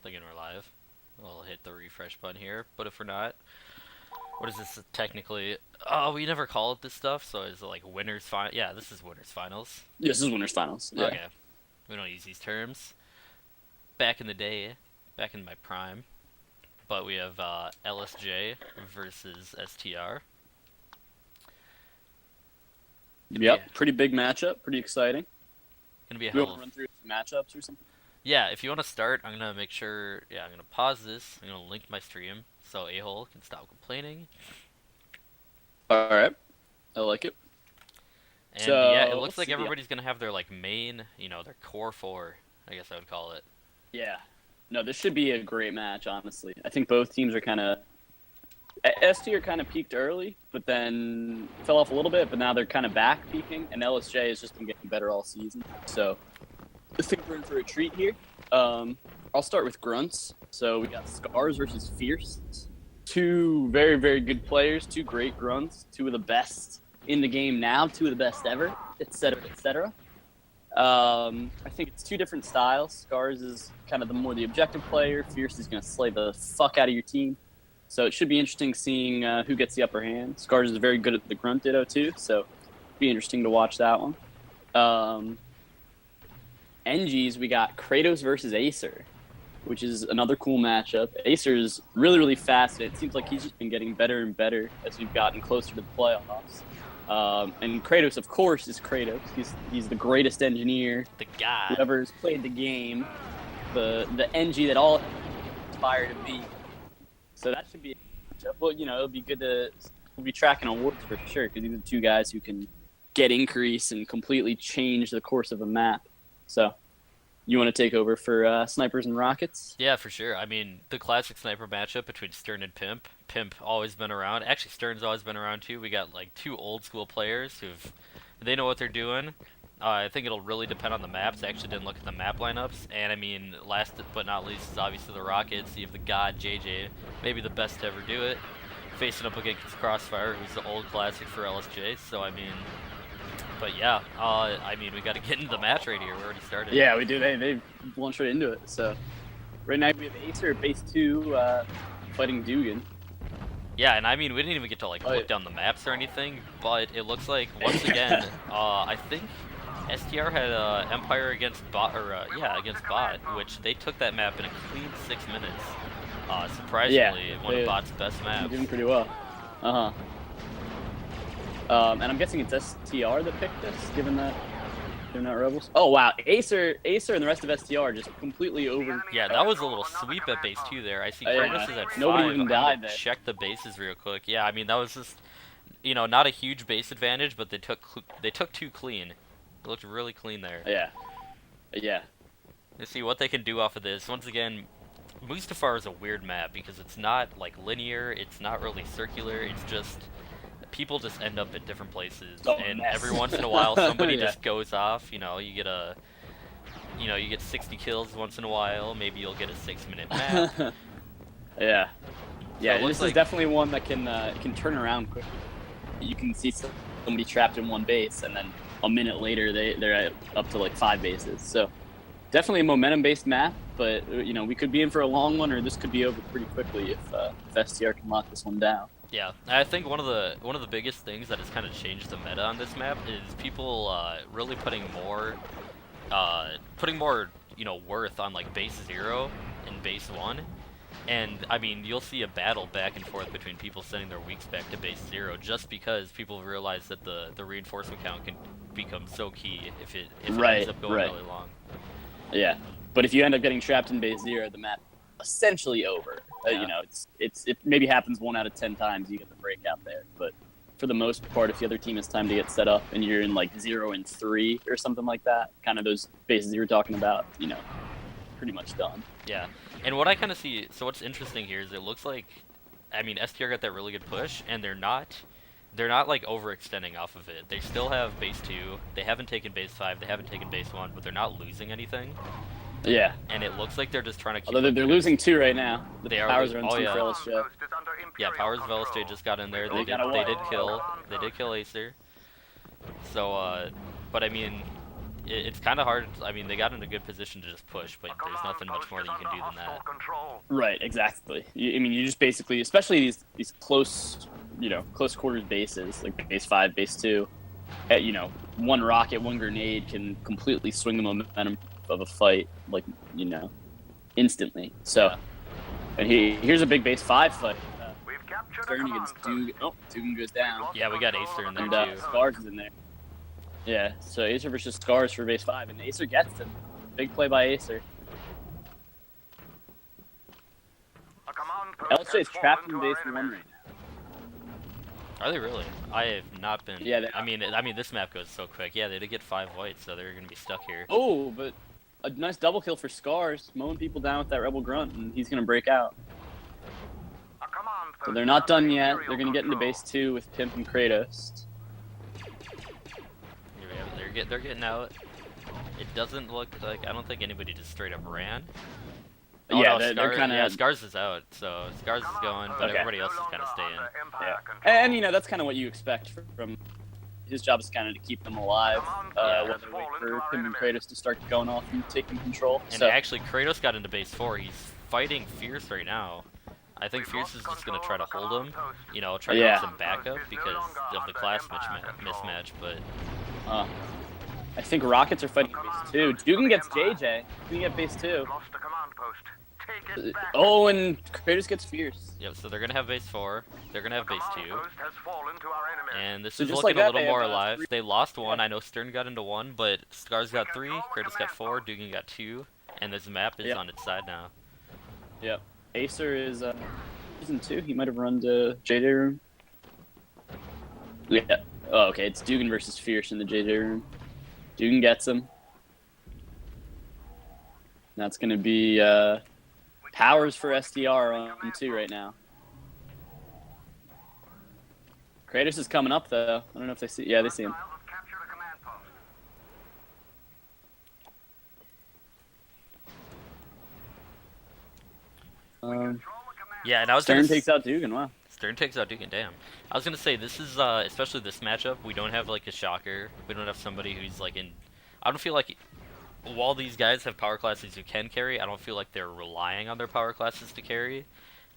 Thinking we're live. We'll hit the refresh button here, but if we're not, what is this technically? Oh, we never call it this stuff, so is it like winners final? Yeah, this is winners finals. Yeah, this is winners finals. Yeah. Okay, we don't use these terms. Back in the day, back in my prime, but we have LSJ versus STR. Gonna be a, Yep. Pretty big matchup. Pretty exciting. gonna be a Do you hell want to of. run through some matchups or something? Yeah, if you want to start, I'm gonna make sure. Yeah, I'm gonna pause this. I'm gonna link my stream so a-hole can stop complaining. All right. I like it. And yeah, it So looks let's like see. everybody's gonna have their like main, their core four, I guess I would call it. Yeah. No, this should be a great match. Honestly, I think both teams are kind of. STR kind of peaked early, but then fell off a little bit. But now they're kind of back peaking, and LSJ has just been getting better all season. So I think we're in for a treat here. I'll start with grunts. So we got Scars versus Fierce. Two very, very good players. Two great grunts. Two of the best in the game now. Two of the best ever, etc., etc. I think it's two different styles. Scars is kind of the objective player. Fierce is going to slay the fuck out of your team. So it should be interesting seeing who gets the upper hand. Scars is very good at the grunt ditto too, so it'll be interesting to watch that one. NGs, we got Kratos versus Acer, which is another cool matchup. Acer is really, really fast, and it seems like he's just been getting better and better as we've gotten closer to the playoffs. And Kratos, of course, is Kratos. He's the greatest engineer The guy. whoever's played the game, the NG that all aspire to be. So that should be, well, it'll be good to, we'll be tracking awards for sure, because these are two guys who can get increase and completely change the course of a map. So you want to take over for snipers and rockets? Yeah, for sure. I mean, the classic sniper matchup between Stern and Pimp. Pimp always been around. Actually, Stern's always been around too. We got like two old school players they know what they're doing. I think it'll really depend on the maps. I actually didn't look at the map lineups, and I mean, last but not least is obviously the Rockets. You have the God JJ, maybe the best to ever do it, facing up against Crossfire, who's the old classic for LSJ. So I mean, but yeah, I mean, we got to get into the match right here. We already started. Yeah, we do. They launched right into it. So right now we have Acer at base 2 fighting Dugan. Yeah, and I mean, we didn't even get to like look down the maps or anything, but it looks like once again, I think STR had Empire against bot, against bot, which they took that map in a clean 6 minutes. Surprisingly, one of bot's best maps. Doing pretty well. And I'm guessing it's STR that picked this, given that they're not rebels. Oh wow, Acer and the rest of STR just completely over. Yeah, that was a little sweep at base 2 there. I see Kratos is at 5. Nobody even died there. Check the bases real quick. Yeah, I mean that was just, not a huge base advantage, but they took 2 clean. It looked really clean there. Yeah. Let's see what they can do off of this. Once again, Mustafar is a weird map because it's not like linear, it's not really circular, it's just people just end up at different places, and every once in a while somebody just goes off. You get 60 kills once in a while. Maybe you'll get a 6-minute map. Yeah. So This is definitely one that can turn around quickly. You can see somebody trapped in one base, and then a minute later they're up to like 5 bases. So definitely a momentum-based map, but we could be in for a long one, or this could be over pretty quickly if STR can lock this one down. Yeah, I think one of the biggest things that has kind of changed the meta on this map is people really putting more worth on like base 0 and base 1. And I mean, you'll see a battle back and forth between people sending their weaks back to base 0 just because people realize that the reinforcement count can become so key if it ends up going really long. Yeah, but if you end up getting trapped in base 0, the map essentially over. It maybe happens 1 out of 10 times you get the breakout there, but for the most part, if the other team has time to get set up and you're in like 0 and 3 or something like that, kind of those bases you were talking about, pretty much done. Yeah, and what I kind of see, so what's interesting here is it looks like, I mean, STR got that really good push, and they're not like overextending off of it. They still have base 2, they haven't taken base 5, they haven't taken base 1, but they're not losing anything. Yeah. And it looks like they're just trying to keep. Although they're losing 2 right now. The powers are on 2 for yeah. LSJ. Yeah, powers of LSJ just got in there. They did kill Acer. So, but I mean, it's kind of hard. I mean, they got in a good position to just push, but there's nothing much more that you can do than that. Right, exactly. I mean, you just basically, especially these close, close quarters bases, like base 5, base 2, one rocket, one grenade can completely swing the momentum of a fight, like, instantly. So, Yeah. and here's a big base 5 fight. We've captured a Stern command against post. Dugan. Oh, Dugan goes down. Yeah, we got Acer in there And too. Scars is in there. Yeah, so Acer versus Scars for base 5, and Acer gets him. Big play by Acer. A command post LSJ is has trapped fallen in to base our 1 enemies. right now. Are they really? I have not been. Yeah, I mean, this map goes so quick. Yeah, they did get 5 whites, so they're gonna be stuck here. Oh, but a nice double kill for Scars, mowing people down with that Rebel Grunt, and he's going to break out. A command So post they're not is done under yet. Imperial They're going to get into control. base 2 with Pimp and Kratos. Here we have, they're getting out. It doesn't look like, I don't think anybody just straight up ran. Oh, Yeah, no, they're Scar- kinda- yeah, Scars is out, so Scars is going, but Okay. everybody else is kind of staying. Yeah. And that's kind of what you expect from his job is kind of to keep them alive while they wait for Pimp and Kratos to start going off and taking control. And So, actually, Kratos got into base 4. He's fighting Fierce right now. I think Fierce is just going to try to hold him, try to Yeah. get some backup because of the class mismatch, but I think Rockets are fighting base 2. Dugan gets JJ. Dugan get base 2. Lost a command post. Take it back. Oh, and Kratos gets Fierce. yep, so they're going to have base 4. They're going to have base Command 2. post has fallen to our enemies. And this So is just looking like a that, little they more have, alive. 3. They lost 1. I know Stern got into 1, but Scars got 3, Kratos got 4, Dugan got 2, and this map is Yep. on its side now. Yep. Acer is season 2. He might have run to JJ room. Yeah. Oh, okay. It's Dugan versus Fierce in the JJ room. Dugan gets him. That's gonna be powers for STR on 2 right now. Kratos is coming up though. I don't know if they see. Yeah, they see him. Hostiles have captured a command post. Um, Control the command Yeah, and I was Stern gonna takes out Dugan. Wow. Stern takes out Dugan, damn. I was gonna say, this is, especially this matchup, we don't have, like, a shocker. We don't have somebody who's, like, in... I don't feel like, while these guys have power classes who can carry, I don't feel like they're relying on their power classes to carry.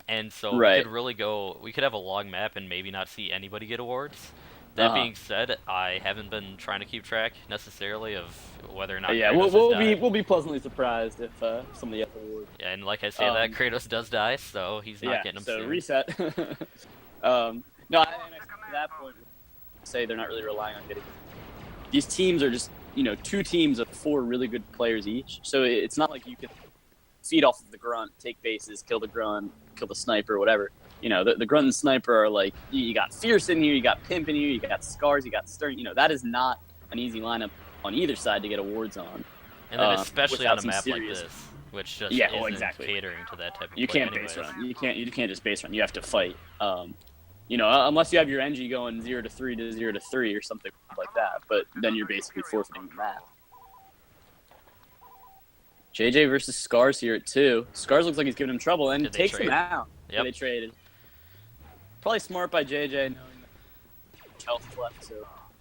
And so Right. we could really go... We could have a long map and maybe not see anybody get awards. That being said, I haven't been trying to keep track, necessarily, of whether or not Yeah, Kratos we'll has died. be pleasantly surprised if somebody gets award. Yeah, and like I say that, Um, Kratos does die, so he's not getting him so soon. reset. No, and I think to that point, say they're not really relying on getting. These teams are just 2 teams of 4 really good players each. So it's not like you can feed off of the grunt, take bases, kill the grunt, kill the sniper, whatever. The grunt and sniper are like you got Fierce in here, you got Pimp in here, you got Scars, you got Stern. That is not an easy lineup on either side to get awards on. And then especially without on a some map serious- like this, which just Yeah, well, isn't exactly. catering to that type of You play can't anyways. base run. You can't just base run. You have to fight. Unless you have your NG going 0 to 3 to 0 to 3 or something like that. But then you're basically forfeiting the map. JJ versus Scars here at 2. Scars looks like he's giving him trouble and Did they takes him trade? out. Yep. Yeah, they traded. Probably smart by JJ knowing that health left. So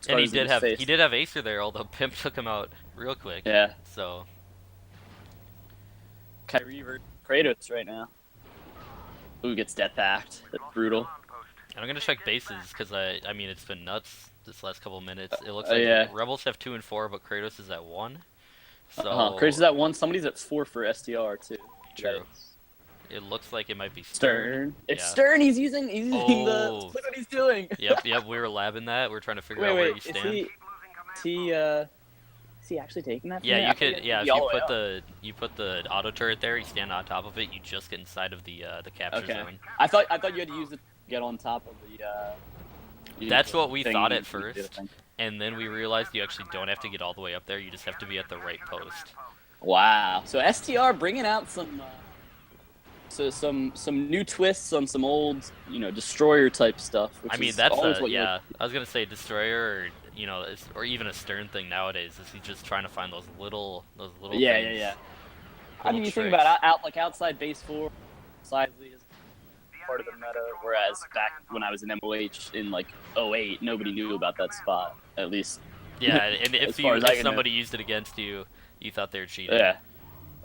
And he Scars did in have his face. Acer there, although Pimp took him out real quick. Yeah, So Kyrie versus Kratos right now. Who gets death packed? That's brutal. command post. and I'm gonna check bases because I mean it's been nuts this last couple minutes. It looks like yeah. Rebels have 2 and 4, but Kratos is at 1. So Kratos is at 1. Somebody's at 4 for STR too. True. It looks like it might be Stern. It's Yeah. Stern. He's using the. Oh. Look what he's doing. Yep, we were labbing that. We are trying to figure out where you Wait, stand. is he? Keep losing Is command he actually taking that? From Yeah, me? I you thought could. had Yeah, to if be all you the way put up. the auto turret there, you stand on top of it. You just get inside of the capture Okay. zone. I thought you had to use it to get on top of the. That's what we thing thought you- at you did, I first. think. And then we realized you actually don't have to get all the way up there. You just have to be at the right post. Wow. So STR bringing out some. Some new twists on some old destroyer type stuff. Which I mean, is that's always what you yeah. I was gonna say destroyer, or or even a Stern thing nowadays. Is he just trying to find those little Yeah, things, yeah. I mean, little you think tricks. about outside base 4, Sidley is part of the meta, whereas back when I was in MOH in like 08, nobody knew about that spot. At least Yeah, and as if far as I can know. somebody used it against you, you thought they were cheating. Yeah,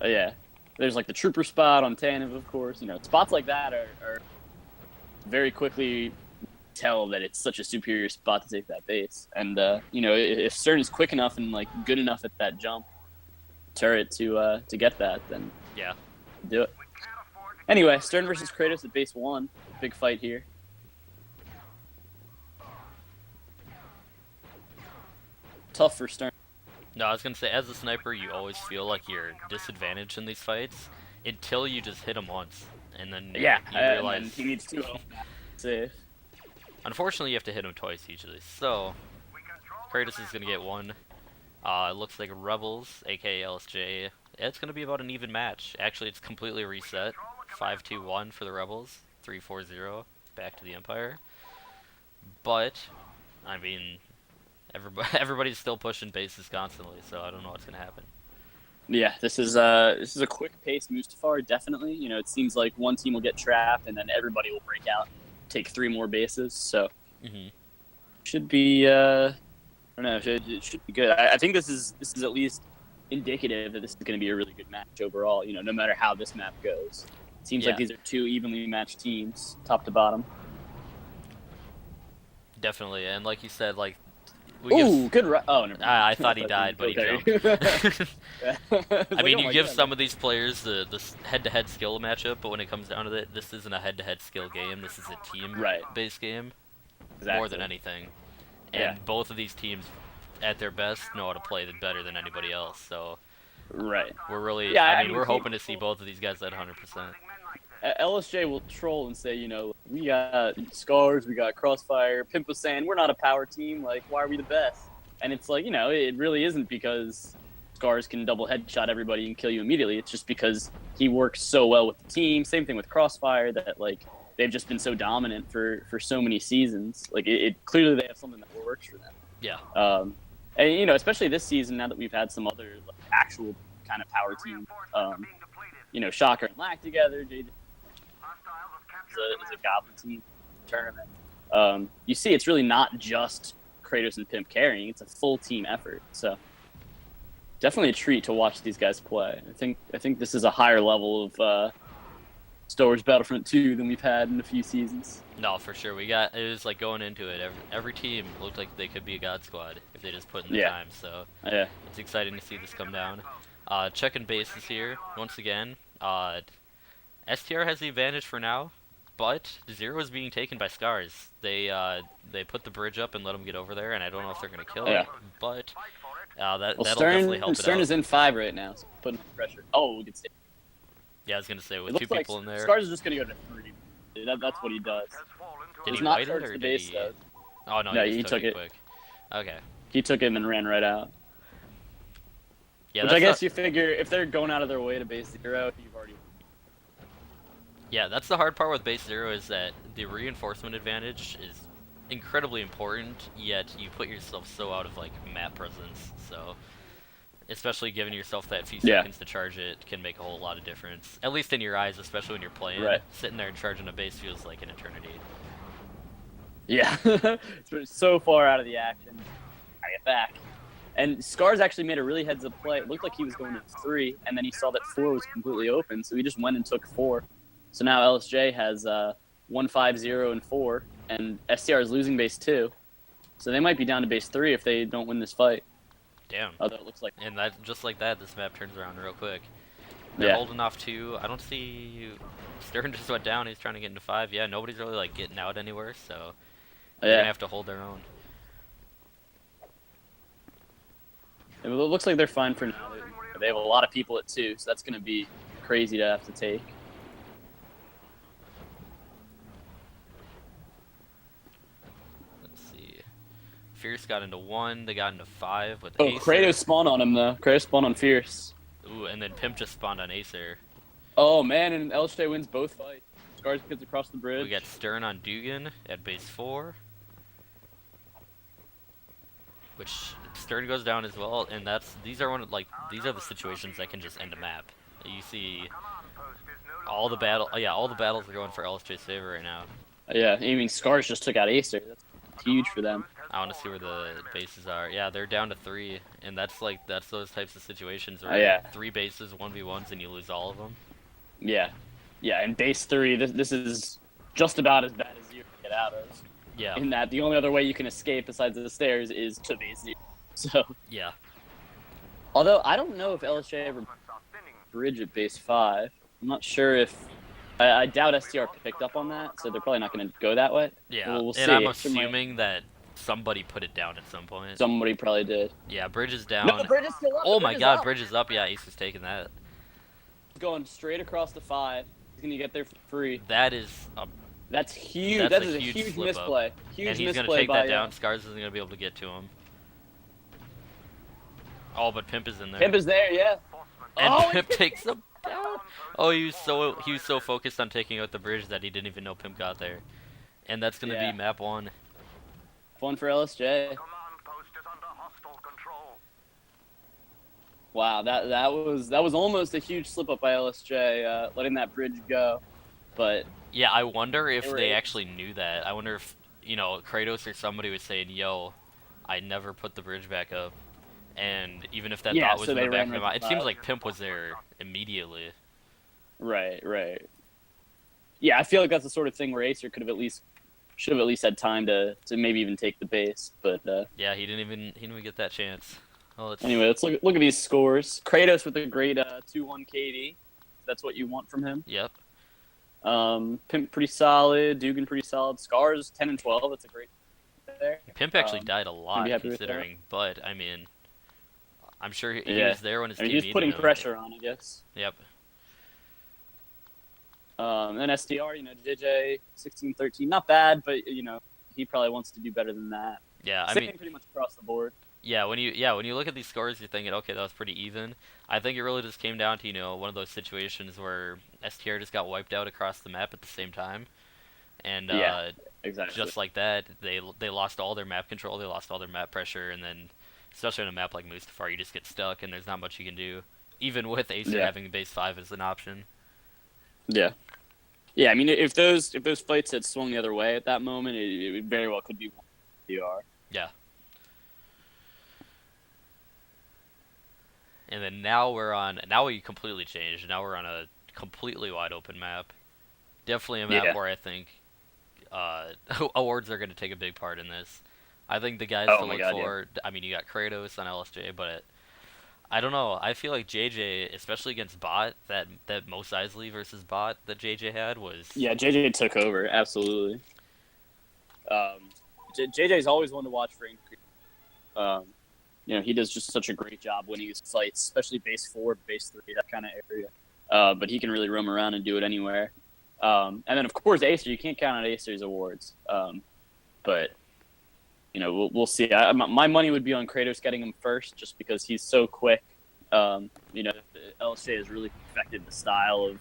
yeah. There's like the trooper spot on Tanev, of course. You know, spots like that are very quickly tell that it's such a superior spot to take that base. And you know, if Stern is quick enough and like good enough at that jump turret to get that, then Yeah. do it. Anyway, Stern versus Kratos at base 1. Big fight here. Tough for Stern. No, I was gonna say, as a sniper, you always feel like you're disadvantaged in these fights until you just hit him once, and then Yeah, you and realize. he needs 2 health safe. Unfortunately, you have to hit him twice usually. So Kratos is gonna get one. It looks like Rebels, aka LSJ. It's gonna be about an even match. Actually, it's completely reset. 5-2-1 for the Rebels. 3-4-0 back to the Empire. But I mean, everybody's still pushing bases constantly, so I don't know what's gonna happen. Yeah, this is a quick pace Mustafar, definitely. You know, it seems like one team will get trapped and then everybody will break out and take 3 more bases. So should be I don't know, it should be good. I think this is at least indicative that this is going to be a really good match overall. You know, no matter how this map goes, it seems like these are 2 evenly matched teams, top to bottom. Definitely, and like you said, like. Ooh, good oh, never mind. I thought he died, but he jumped. I mean, you give some of these players the head-to-head skill matchup, but when it comes down to it, this isn't a head-to-head skill game. This is a team-based game, more than anything. And both of these teams, at their best, know how to play better than anybody else. So, we're really, I mean, we're hoping to see both of these guys at 100%. LSJ will troll and say, you know, we got Scars, we got Crossfire. Pimp was saying, we're not a power team. Like, why are we the best? And it's like, you know, it really isn't because Scars can double headshot everybody and kill you immediately. It's just because he works so well with the team. Same thing with Crossfire, that, like, they've just been so dominant for so many seasons. Like, it clearly they have something that works for them. Yeah. And, you know, especially this season, now that we've had some other like, actual kind of power team, you know, Shocker and Lack together, JJ is a Goblin team tournament. You see, it's really not just Kratos and Pimp carrying; it's a full team effort. So, definitely a treat to watch these guys play. I think this is a higher level of Star Wars Battlefront 2 than we've had in a few seasons. No, for sure. It was like going into it. Every team looked like they could be a God Squad if they just put in the time. So, it's exciting to see this come down. Checking bases here once again. STR has the advantage for now. But Zero is being taken by Scars. They put the bridge up and let him get over there, and I don't know if they're gonna kill him. But that'll definitely help it out. Stern is in 5 right now, so putting pressure. Oh, we can see. Yeah, I was gonna say with 2 people in there. Scars is just gonna go to 3. That's what he does. Did he not bite it or the did base, he? though. Oh no, he just took it quick. Okay. He took him and ran right out. Yeah, which I guess you figure if they're going out of their way to base 0, you've already. Yeah, that's the hard part with base 0 is that the reinforcement advantage is incredibly important, yet you put yourself so out of like map presence. So, especially giving yourself that few seconds to charge it can make a whole lot of difference. At least in your eyes, especially when you're playing. Sitting there and charging a base feels like an eternity. Yeah, it's so far out of the action. I get back. And Scars actually made a really heads-up play. It looked like he was going to 3, and then he saw that 4 was completely open, so he just went and took 4. So now LSJ has 1-5-0 and 4, and STR is losing base 2. So they might be down to base 3 if they don't win this fight. Damn. Although it looks like. And that just like that, this map turns around real quick. They're holding off 2. I don't see. Stern just went down. He's trying to get into 5. Yeah, nobody's really like getting out anywhere, so they're gonna have to hold their own. It looks like they're fine for now. They have a lot of people at 2, so that's gonna be crazy to have to take. Fierce got into 1, they got into 5 with Acer. Kratos spawned on him though. Kratos spawned on Fierce. Ooh, and then Pimp just spawned on Acer. Oh man, and LSJ wins both fights. Scars gets across the bridge. We got Stern on Dugan at base 4. Which Stern goes down as well, and these are the situations that can just end a map. You see all the battles are going for LSJ's favor right now. Yeah, I mean Scars just took out Acer. That's huge for them. I want to see where the bases are. Yeah, they're down to 3, and that's those types of situations Oh, where yeah. 3 bases, 1v1s, and you lose all of them. Yeah. Yeah, and base 3, this is just about as bad as you can get out of. Yeah. In that the only other way you can escape besides the stairs is to base 0. So, Yeah. although I don't know if LSJ ever bridge at base 5. I'm not sure if I doubt STR picked up on that, so they're probably not going to go that way. Yeah. We'll And see. I'm It might- assuming that somebody put it down at some point. somebody probably did. Yeah, Bridge is No, down. the bridge is still up. Oh the my bridge is god, up. Bridge is up. Yeah, Ace is taking that. He's going straight across the 5. He's going to get there for free. That is a That's huge. That's That a is a huge huge slip up. misplay. Huge and he's going to misplay take by that down. Scars isn't going to be able to get to him. Oh, but Pimp is in there. Pimp is there, yeah. And Oh, Pimp takes him down. Oh, he was so focused on taking out the bridge that he didn't even know Pimp got there. And that's going to Yeah. be map 1. Fun for LSJ. Command post is under hostile control. Wow, that was almost a huge slip up by LSJ, letting that bridge go. But Yeah, I wonder if They were they able- actually knew that. I wonder if, Kratos or somebody was saying, yo, I never put the bridge back up. And even if that Yeah, thought was so in they the back ran of their right mind, it by seems it. like Pimp was there immediately. right. Yeah, I feel like that's the sort of thing where Acer should have at least had time to maybe even take the base. But Yeah, he didn't even get that chance. Well, it's anyway, let's look at these scores. Kratos with a great 2-1 KD. That's what you want from him. Yep. Pimp pretty solid. Dugan pretty solid. Scars 10 and 12. That's a great there. Pimp actually died a lot be happy with that. considering, but I mean, I'm sure he Yeah. was there when his I mean, team he's needed putting him. pressure on, I guess. Yep. Then STR, JJ 16-13, not bad, but he probably wants to do better than that. Yeah, I Same mean, thing pretty much across the board. when you look at these scores, you're thinking, okay, that was pretty even. I think it really just came down to one of those situations where STR just got wiped out across the map at the same time, and Yeah, Exactly. just like that, they lost all their map control, they lost all their map pressure, and then especially on a map like Mustafar, you just get stuck, and there's not much you can do, even with Acer Yeah. having base 5 as an option. Yeah. Yeah, I mean, if those fights had swung the other way at that moment, it very well could be DR. Yeah. And then now we completely changed. Now we're on a completely wide open map. Definitely a map Yeah. where I think awards are going to take a big part in this. I think the guys Oh to my look God, yeah. for, I mean, you got Kratos on LSJ, but I don't know. I feel like JJ, especially against bot, that Mos Eisley versus bot that JJ had was... Yeah, JJ took over, absolutely. JJ's always one to watch for increase. He does just such a great job winning his fights, especially base 4, base 3, that kind of area. But he can really roam around and do it anywhere. And then, of course, Acer. You can't count on Acer's awards. But, we'll see. My money would be on Kratos getting him first just because he's so quick. LSJ has really perfected the style of,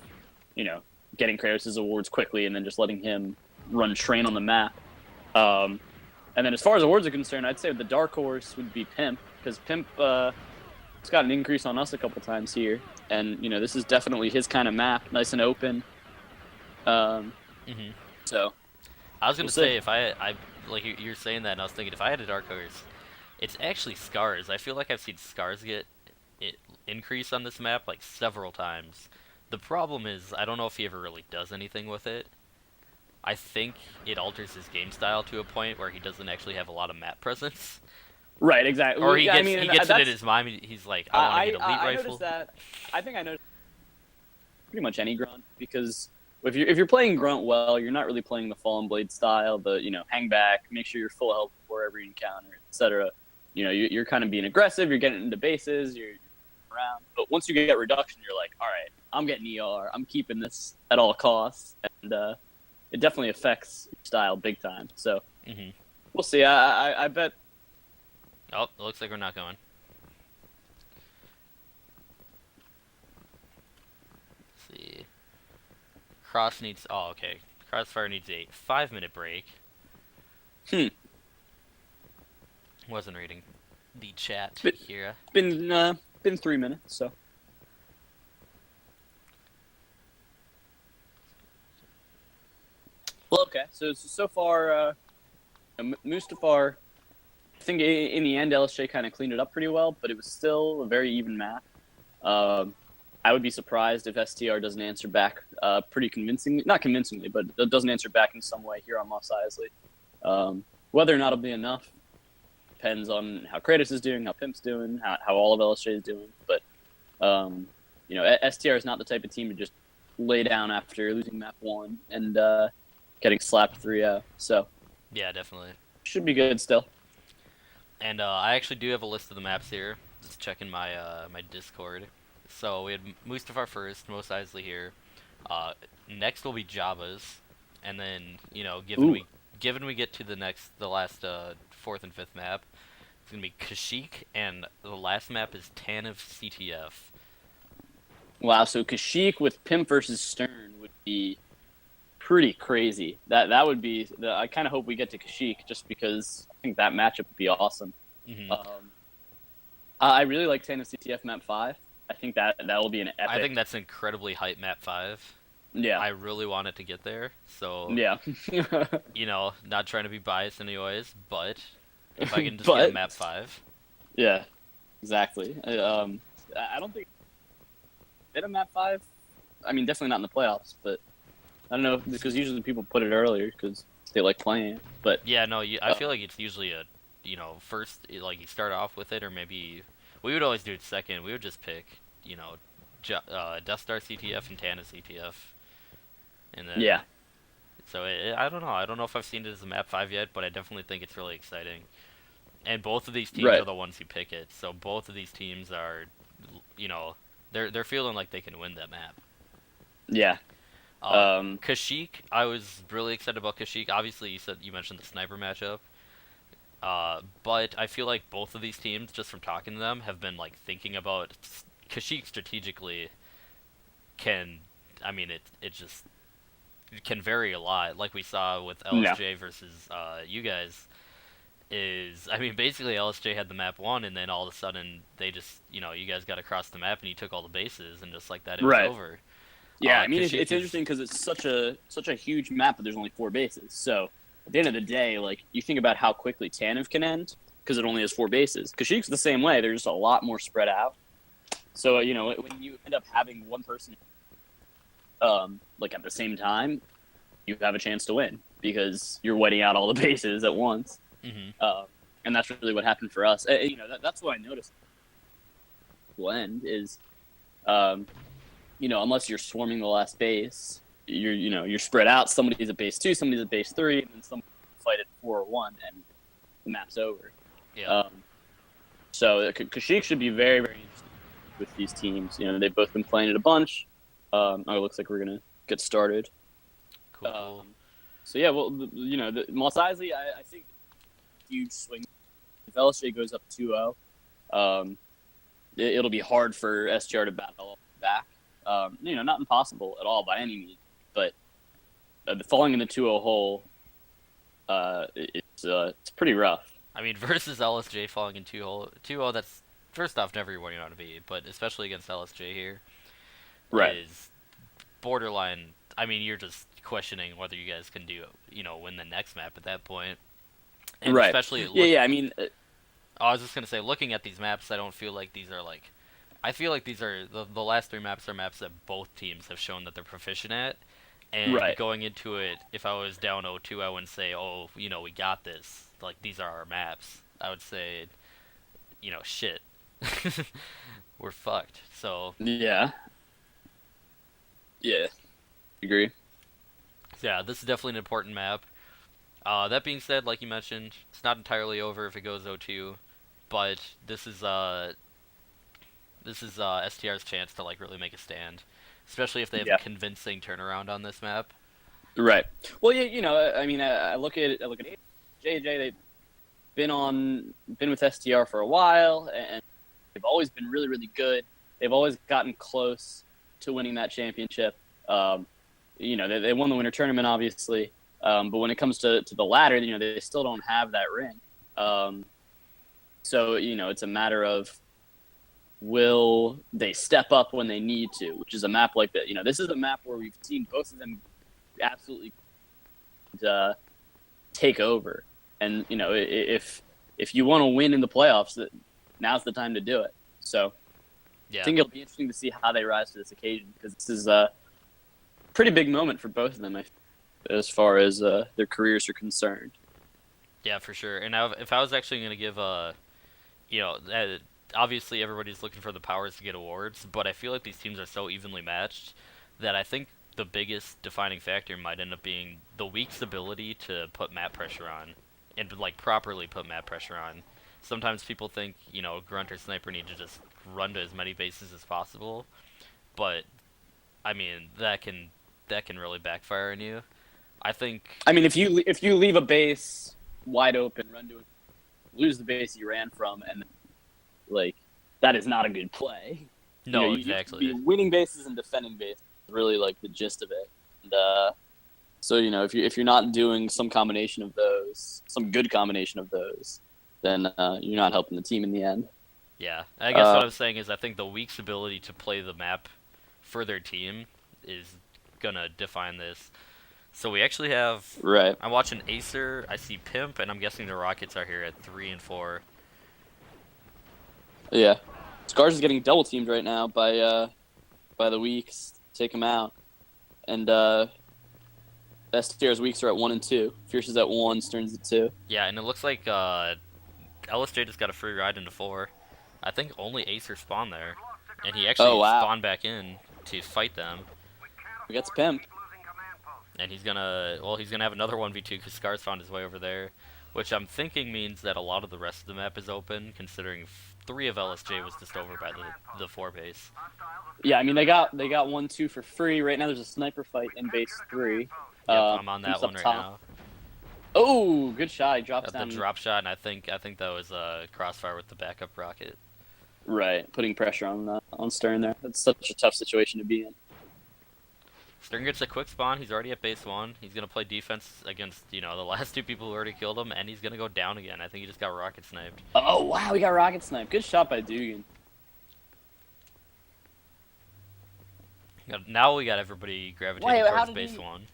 getting Kratos' awards quickly and then just letting him run train on the map. And then as far as awards are concerned, I'd say the dark horse would be Pimp, because Pimp has got an increase on us a couple times here. And, this is definitely his kind of map, nice and open. So, I was gonna We'll say see. if I like you're saying that, and I was thinking if I had a dark horse, it's actually Scars. I feel like I've seen Scars get it increase on this map like several times. The problem is I don't know if he ever really does anything with it. I think it alters his game style to a point where he doesn't actually have a lot of map presence, right, exactly. or he Yeah, gets I mean, he and gets it in that's- his mind. He's like, I want to get elite I rifle. noticed that. I think I noticed pretty much any grunt, because if you're playing grunt well, you're not really playing the Fallen Blade style, the hang back, make sure you're full health before every encounter, etc. You're kind of being aggressive, you're getting into bases, you're around. But once you get reduction, you're like, all right, I'm getting ER, I'm keeping this at all costs, and it definitely affects your style big time. So we'll see. I bet. Oh, it looks like we're not going. Let's see. Cross needs. Oh, okay. Crossfire needs a 5-minute break. Wasn't reading the chat But- here. Been 3 minutes, so. Well, okay. So far, Mustafar think in the end, LSJ kind of cleaned it up pretty well, but it was still a very even map. I would be surprised if STR doesn't answer back pretty convincingly. Not convincingly, but it doesn't answer back in some way here on Mos Eisley. Whether or not it'll be enough depends on how Kratos is doing, how Pimp's doing, how all of LSJ is doing. But, STR is not the type of team to just lay down after losing map 1 and getting slapped 3-0. So, Yeah, definitely. should be good still. And I actually do have a list of the maps here. Just checking my my Discord. So we had Mustafar first, Mos Eisley here. Next will be Jabba's, and then given we get to the last fourth and fifth map, it's gonna be Kashyyyk, and the last map is Tantive CTF. Wow, so Kashyyyk with Pimp versus Stern would be pretty crazy. That would be. I kind of hope we get to Kashyyyk just because I think that matchup would be awesome. Mm-hmm. I really like Tantive CTF map 5. I think that will be an epic. I think that's incredibly hype map 5. Yeah. I really want it to get there. So Yeah. not trying to be biased anyways, but if I can just But- get a map 5. Yeah. Exactly. I don't think hit a map 5. I mean, definitely not in the playoffs, but I don't know because usually people put it earlier because they like playing it. But Yeah, no, I feel like it's usually a, first, like you start off with it, or maybe we would always do it second. We would just pick, Death Star CTF and Tana CTF, and then yeah, So I don't know. I don't know if I've seen it as a map 5 yet, but I definitely think it's really exciting. And both of these teams Right. are the ones who pick it, so both of these teams are, they're feeling like they can win that map. yeah. Kashyyyk, I was really excited about Kashyyyk. Obviously, you mentioned the sniper matchup. But I feel like both of these teams, just from talking to them, have been like thinking about Kashyyyk strategically. It just can vary a lot, like we saw with LSJ versus you guys. Basically LSJ had the map 1, and then all of a sudden they just, you guys got across the map and you took all the bases, and just like that, it Right. was over. Yeah, Kashyyyk it's interesting because it's such a huge map, but there's only 4 bases. So at the end of the day, like you think about how quickly Tantive can end because it only has 4 bases. Kashyyyk's the same way; they're just a lot more spread out. So when you end up having one person, like at the same time, you have a chance to win because you're wetting out all the bases at once. Mm-hmm. And that's really what happened for us. That's what I noticed. Blend is, unless you're swarming the last base, you're spread out. Somebody's at base 2, somebody's at base 3, and then somebody fight at 4 or 1, and the map's over. Yeah. So Kashyyyk should be very, very interesting with these teams. They've both been playing it a bunch. It looks like we're gonna get started. Cool. So yeah, well, the Mos Eisley, I think huge swing. If LSJ goes up 2-0, it'll be hard for STR to battle back. Not impossible at all by any means, but falling in the 2-0 hole, it's pretty rough. Versus LSJ falling in 2-0, that's, first off, never where you want to be, but especially against LSJ here, Right. is borderline. You're just questioning whether you guys can win the next map at that point. And Right. especially I was just gonna say, looking at these maps, I don't feel like these are like. I feel like these are the last 3 maps are maps that both teams have shown that they're proficient at. And Right. going into it, if I was down 0-2, I wouldn't say, we got this. Like, these are our maps. I would say, shit. We're fucked. So, Yeah. Yeah. Agree. yeah, this is definitely an important map. That being said, like you mentioned, it's not entirely over if it goes 0-2, but this is STR's chance to like really make a stand, especially if they have Yeah. a convincing turnaround on this map. Right. Well, yeah. I look at JJ. They've been with STR for a while, and they've always been really, really good. They've always gotten close to winning that championship. They won the winter tournament, obviously, but when it comes to the ladder, they still don't have that ring. So it's a matter of will they step up when they need to, which is a map like that. This is a map where we've seen both of them absolutely take over. And, if if you want to win in the playoffs, now's the time to do it. So Yeah. I think it'll be interesting to see how they rise to this occasion, because this is a pretty big moment for both of them as far as their careers are concerned. Yeah, for sure. And if I was actually going to give obviously everybody's looking for the powers to get awards, but I feel like these teams are so evenly matched that I think the biggest defining factor might end up being the Week's ability to put map pressure on, and like properly put map pressure on. Sometimes people think, Grunt or Sniper need to just run to as many bases as possible, but I mean that can really backfire on you. I think. I mean, if you leave a base wide open, run to it, lose the base you ran from, and like that is not a good play. No, you exactly. Be winning bases and defending bases is really like the gist of it. And so if you're not doing some combination of those, some good combination of those, then you're not helping the team in the end. Yeah, I guess what I'm saying is I think the Week's ability to play the map for their team is gonna define this. So we actually have. Right. I'm watching Acer. I see Pimp, and I'm guessing the Rockets are here at 3 and 4. Yeah, Scars is getting double teamed right now by the Weeks. Take him out, and STR's Weeks are at 1 and 2. Fierce is at 1. Stearns at 2. Yeah, and it looks like LSJ just got a free ride into 4. I think only Acer spawned there, and he actually spawned back in to fight them. We got Pimp. And he's gonna have another 1v2 because Scars found his way over there, which I'm thinking means that a lot of the rest of the map is open, considering 3 of LSJ was just over by the 4 base. Yeah, I mean they got 1-2 for free right now. There's a sniper fight in base 3. Yep, I'm on that one right now. Oh, good shot. He drops Got down. the drop shot, and I think that was a crossfire with the backup rocket. Right, putting pressure on Stern there. That's such a tough situation to be in. Stern gets a quick spawn. He's already at base 1. He's going to play defense against, the last 2 people who already killed him, and he's going to go down again. I think he just got rocket sniped. Oh, wow, we got rocket sniped. Good shot by Dugan. Now we got everybody gravitating towards base 1.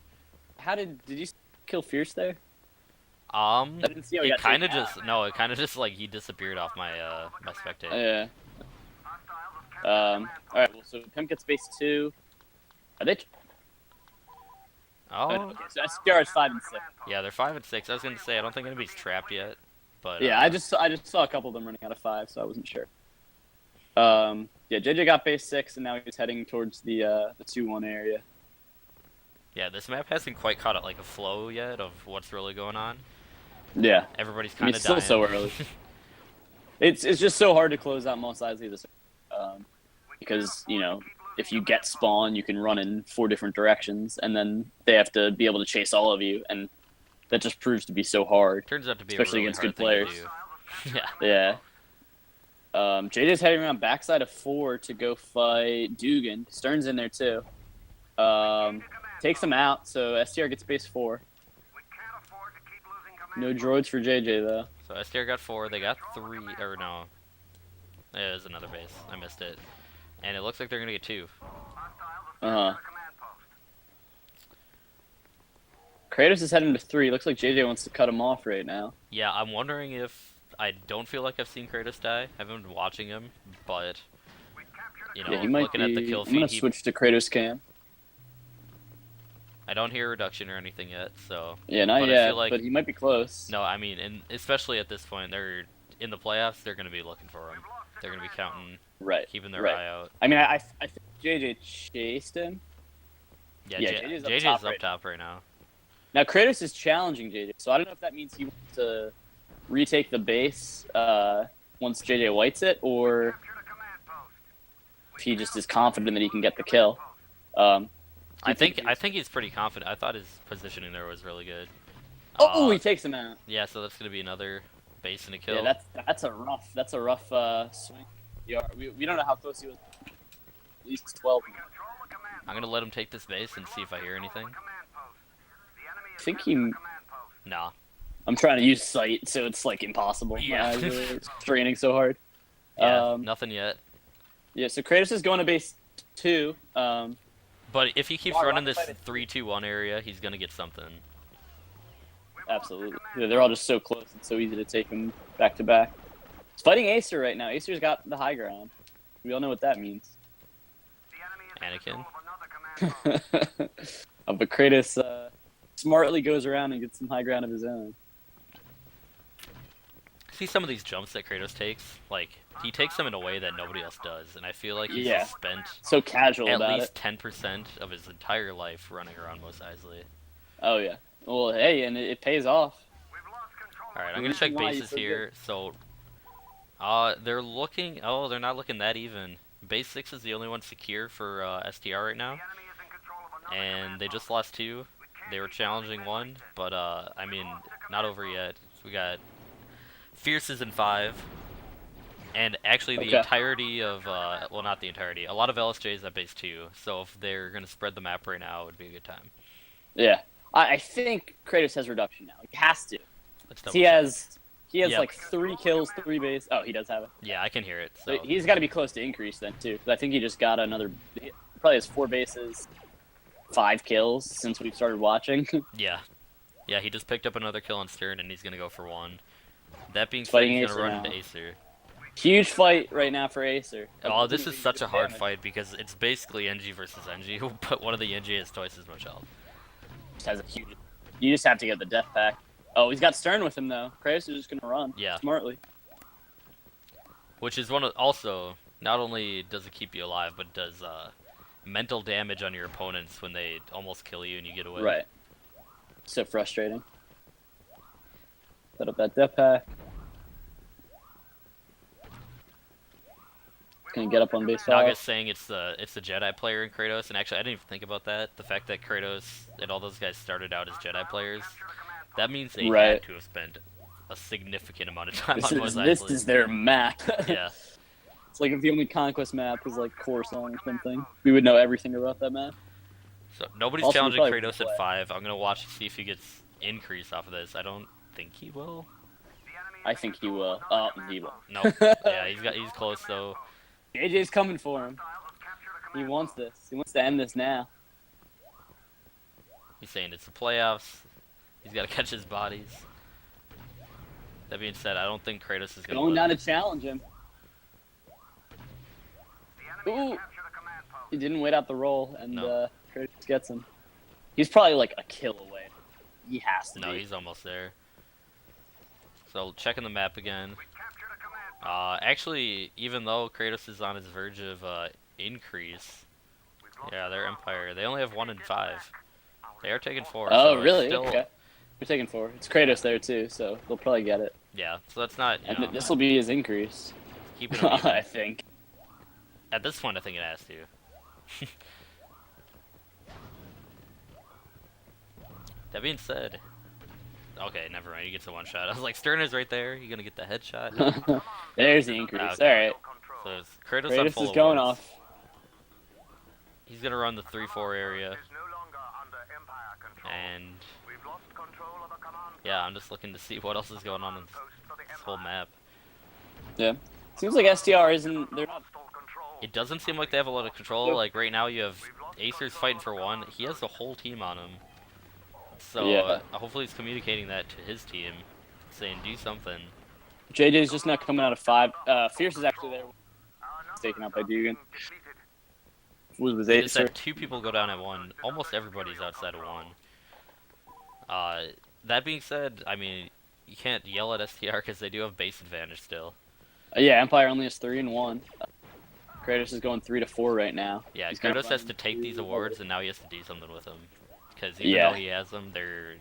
Did you kill Fierce there? I didn't see how it kind of just like he disappeared off my my spectator. Yeah. All right. Well, so Pimp gets base 2. Are they? Oh. Okay, so STR is 5 and 6. Yeah, they're 5 and 6. I was gonna say I don't think anybody's trapped yet, but yeah, I just saw a couple of them running out of 5, so I wasn't sure. Yeah, JJ got base 6, and now he's heading towards the 2-1 area. Yeah, this map hasn't quite caught it like a flow yet of what's really going on. Yeah, Everybody's kind of it's still so early. It's just so hard to close out Mos Eisley this, because if you get spawn, you can run in 4 different directions, and then they have to be able to chase all of you, and that just proves to be so hard. Turns out to be especially a really against hard good players. thing to do. Yeah. JJ's heading around backside of 4 to go fight Dugan. Stern's in there too. Takes him out, so STR gets base 4. No droids for JJ though. So STR got 4. They got 3. Or no, there's another base. I missed it. And it looks like they're gonna get 2. Kratos is heading to 3. Looks like JJ wants to cut him off right now. Yeah, I'm wondering if I don't feel like I've seen Kratos die. I haven't been watching him, but Yeah, he might looking at the kill I'm gonna feed, switch to Kratos cam. I don't hear reduction or anything yet. So Yeah, not but I yet, feel like, but he might be close. no, I mean, and especially at this point, they're in the playoffs. They're gonna be looking for him. They're gonna be counting, keeping their eye out. I mean, I think JJ chased him. Yeah, JJ's JJ's up top right now. Now Kratos is challenging JJ, so I don't know if that means he wants to retake the base once JJ whites it, or if he just is confident that he can get the kill. I think he's pretty confident. I thought his positioning there was really good. Oh, he takes him out. Yeah, so that's gonna be another base and a kill. Yeah, that's a rough swing. Yeah, we don't know how close he was. At least 12. I'm gonna let him take this base and see if I hear anything. I think he. Nah. I'm trying to use sight, so it's like impossible. Yeah. It's training so hard. Yeah, nothing yet. Yeah, so Kratos is going to base 2. But if he keeps running this 3-2-1 area, he's gonna get something. Absolutely. Yeah, they're all just so close. It's so easy to take them back to back. He's fighting Acer right now. Acer's got the high ground. We all know what that means. The enemy is in Anakin. control of another command post. But Kratos smartly goes around and gets some high ground of his own. See some of these jumps that Kratos takes? Like, he takes them in a way that nobody else does, and I feel like he's Yeah. just spent So casual at about least it. 10% of his entire life running around Mos Eisley. Oh yeah. Well, hey, and it pays off. We've lost control. Alright, The I'm gonna check reason why he's bases so here. So, they're looking. Oh, they're not looking that even. Base 6 is the only one secure for STR right now, The enemy is in control of another and command they post. just lost 2. They were challenging 1, but I mean, not over yet. We got Fierces in 5, and actually the Okay. entirety of well, not the entirety. A lot of LSJs at base 2. So if they're gonna spread the map right now, it would be a good time. Yeah. I think Kratos has reduction now. He has to. Let's 'Cause double He check. has Yep. like 3 kills, 3 base. Oh, he does have it. Yeah, I can hear it. So So he's got to be close to increase then too. 'Cause I think he just got another. He probably has 4 bases, 5 kills since we started watching. yeah, yeah, he just picked up another kill on Stern, and he's gonna go for 1. That being said, Fighting he's gonna Acer run now. into Acer. Huge fight right now for Acer. Oh, this is such a hard fight because it's basically NG versus NG, but one of the NG has twice as much health. Just has a huge. You just have to get the death pack. Oh, he's got Stern with him though. Kratos is just gonna run. Yeah. Smartly. Which is one of also not only does it keep you alive, but does mental damage on your opponents when they almost kill you and you get away. Right. So frustrating. Set up that death pack. Gonna get up on base 5. Naga's saying it's the Jedi player in Kratos, and actually I didn't even think about that. The fact that Kratos and all those guys started out as Jedi players, that means they Right. had to have spent a significant amount of time on Mos This Eisley. is their map. Yeah. It's like if the only conquest map was like Coruscant or something, we would know everything about that map. So nobody's Also, we challenging probably Kratos play. at 5. I'm gonna watch to see if he gets increase off of this. I don't think he will. I think he will. He will. No. Yeah, he's close though. AJ's coming for him. He wants this. He wants to end this now. He's saying it's the playoffs. He's got to catch his bodies. That being said, I don't think Kratos is gonna Going win. down to challenge him. Ooh. He didn't wait out the roll, and No. Kratos gets him. He's probably like a kill away. He has to No, be. he's almost there. So checking the map again. Actually, even though Kratos is on his verge of increase, yeah, their Empire, they only have 1 and 5. They are taking 4. Oh, so it's really? Still, Okay. We're taking 4. It's Kratos there too, so they'll probably get it. Yeah, so that's not. You And know, this will be his increase. keep it even. I think. At this point, I think it has to. That being said, okay, never mind. He gets a 1 shot. I was like, Stern is right there. You gonna get the headshot? There's the increase. Okay. All right. So it's Kratos on Kratos full is going awards. off. He's gonna run the 3-4 area, Is no longer under Empire control. and We've lost control of the command yeah, I'm just looking to see what else is going on in post for the this whole Empire. map. Yeah. Seems like STR isn't. They're not. Hostile control. It doesn't seem like they have a lot of control. Like right now, you have Acer's fighting for 1. He has the whole team on him. So Yeah. hopefully he's communicating that to his team, saying do something. JJ's just not coming out of 5. Fierce is actually there. Our numbers Taken out by are being Dugan. depleted. Was They just Acer. had 2 people go down at 1. Almost everybody's outside of 1. That being said, I mean, you can't yell at STR because they do have base advantage still. Yeah, Empire only has 3 and 1. Kratos is going 3 to 4 right now. Yeah, He's gonna Kratos has run to take through these the awards, and now he has to do something with them. Because even Yeah. though he has them, they're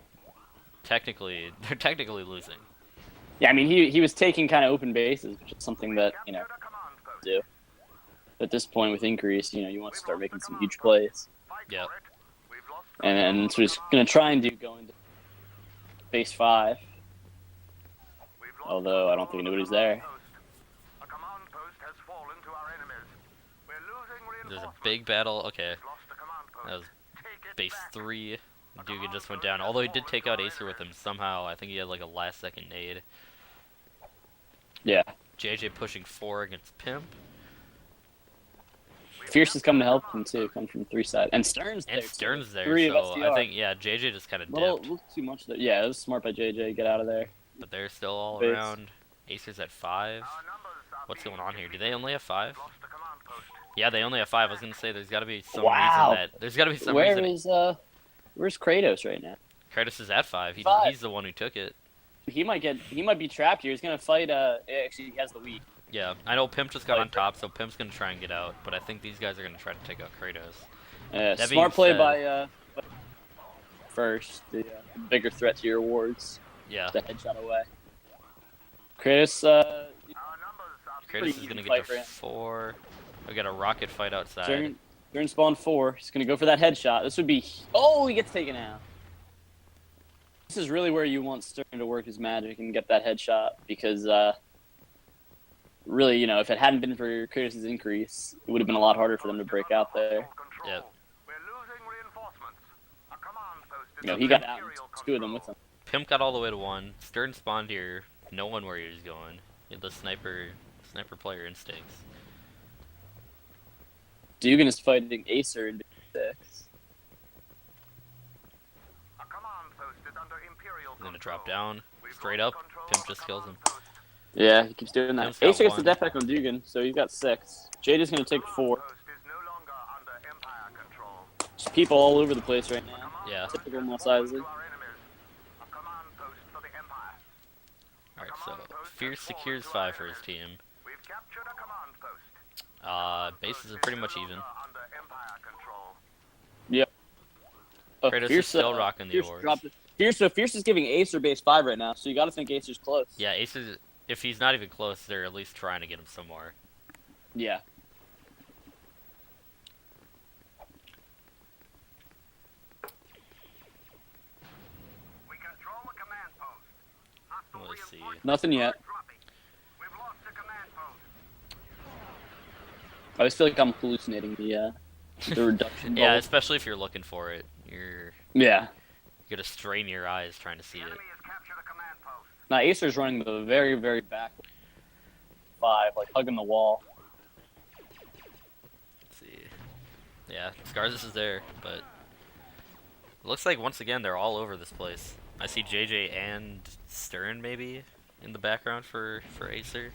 technically losing. Yeah, I mean he was taking kind of open bases, which is something that Capture the command post. do. At this point with increase, you want to start making some huge plays, Fight Yep. for it. We've lost and that's what he's gonna try and do going to base 5. We've lost Although I don't think control of anybody's the command there. post. A command post has fallen to our enemies. We're losing There's a reinforcements. big battle. Okay, We've lost the command post. that was Take it base back. 3. Dugan just went down. Although he did take out Acer with him somehow. I think he had like a last-second nade. Yeah. JJ pushing 4 against Pimp. Fierce is coming to help him too, coming from 3 side. And Stern's there. And Stern's there, 3 of so STR. I think, yeah, JJ just kind of Little dipped. too much there. Yeah, it was smart by JJ. Get out of there. But they're still all Base. around. Acer's at 5. Our numbers are What's being going on here? Do they depleted. only have 5? Lost the command post. Yeah, they only have 5. I was gonna say there's got to be some Wow. reason that there's got to be some Where reason is where's Kratos right now? Kratos is at 5. 5. He's the one who took it. He might be trapped here. He's gonna fight. Actually, he has the lead. Yeah, I know Pimp just got on top, so Pimp's gonna try and get out. But I think these guys are gonna try to take out Kratos. That being Smart play said- by First, the bigger threat to your awards. Yeah, The headshot away. Kratos, Our numbers are Kratos is easy gonna to get fight to for him. 4. We got a rocket fight outside. Stern spawn 4. He's gonna go for that headshot. This would be. Oh, he gets taken out. This is really where you want Stern to work his magic and get that headshot because, really, if it hadn't been for Kratos' increase, it would have been a lot harder for them to break out there. Yep. We're losing reinforcements. A command post is He under got out. Imperial And 2 of them with control. him. Pimp got all the way to 1. Stern spawned here. No one where he was going. He had the sniper player instincts. Dugan is fighting Acer in 6. A command post is under Imperial He's gonna control. drop down. We've Straight lost up. control Pimp of the just kills him. command post. Yeah, he keeps doing that. Pimp's got Acer gets the 1. death pack on Dugan, so he's got 6. Jade is gonna take Command 4. post is no longer under Empire control. Just people all over the place right now. Command Yeah. post Typical has Mos fallen Eisley. to our enemies. A command post for the Empire. Alright, so Fierce secures 5 for his team. We've captured a command post. Bases are pretty much even. Under Empire control. Kratos is still rocking the Fierce awards. dropped it. Fierce is giving Acer base 5 right now, so you got to think Acer's close. Yeah, Aces, if he's not even close, they're at least trying to get him somewhere. Yeah. We control the command post. Hostile Let's see. reinforcements Nothing yet. are dropping. We've lost the command post. I always feel like I'm hallucinating the reduction. Yeah, bubble. especially if you're looking for it. You're Yeah. gonna strain your eyes trying to see The it. enemy has captured a command post. Now Acer's running the very, very back 5, like hugging the wall. Let's see. Yeah, Scarzus is there, but it looks like once again they're all over this place. I see JJ and Stern maybe in the background for Acer.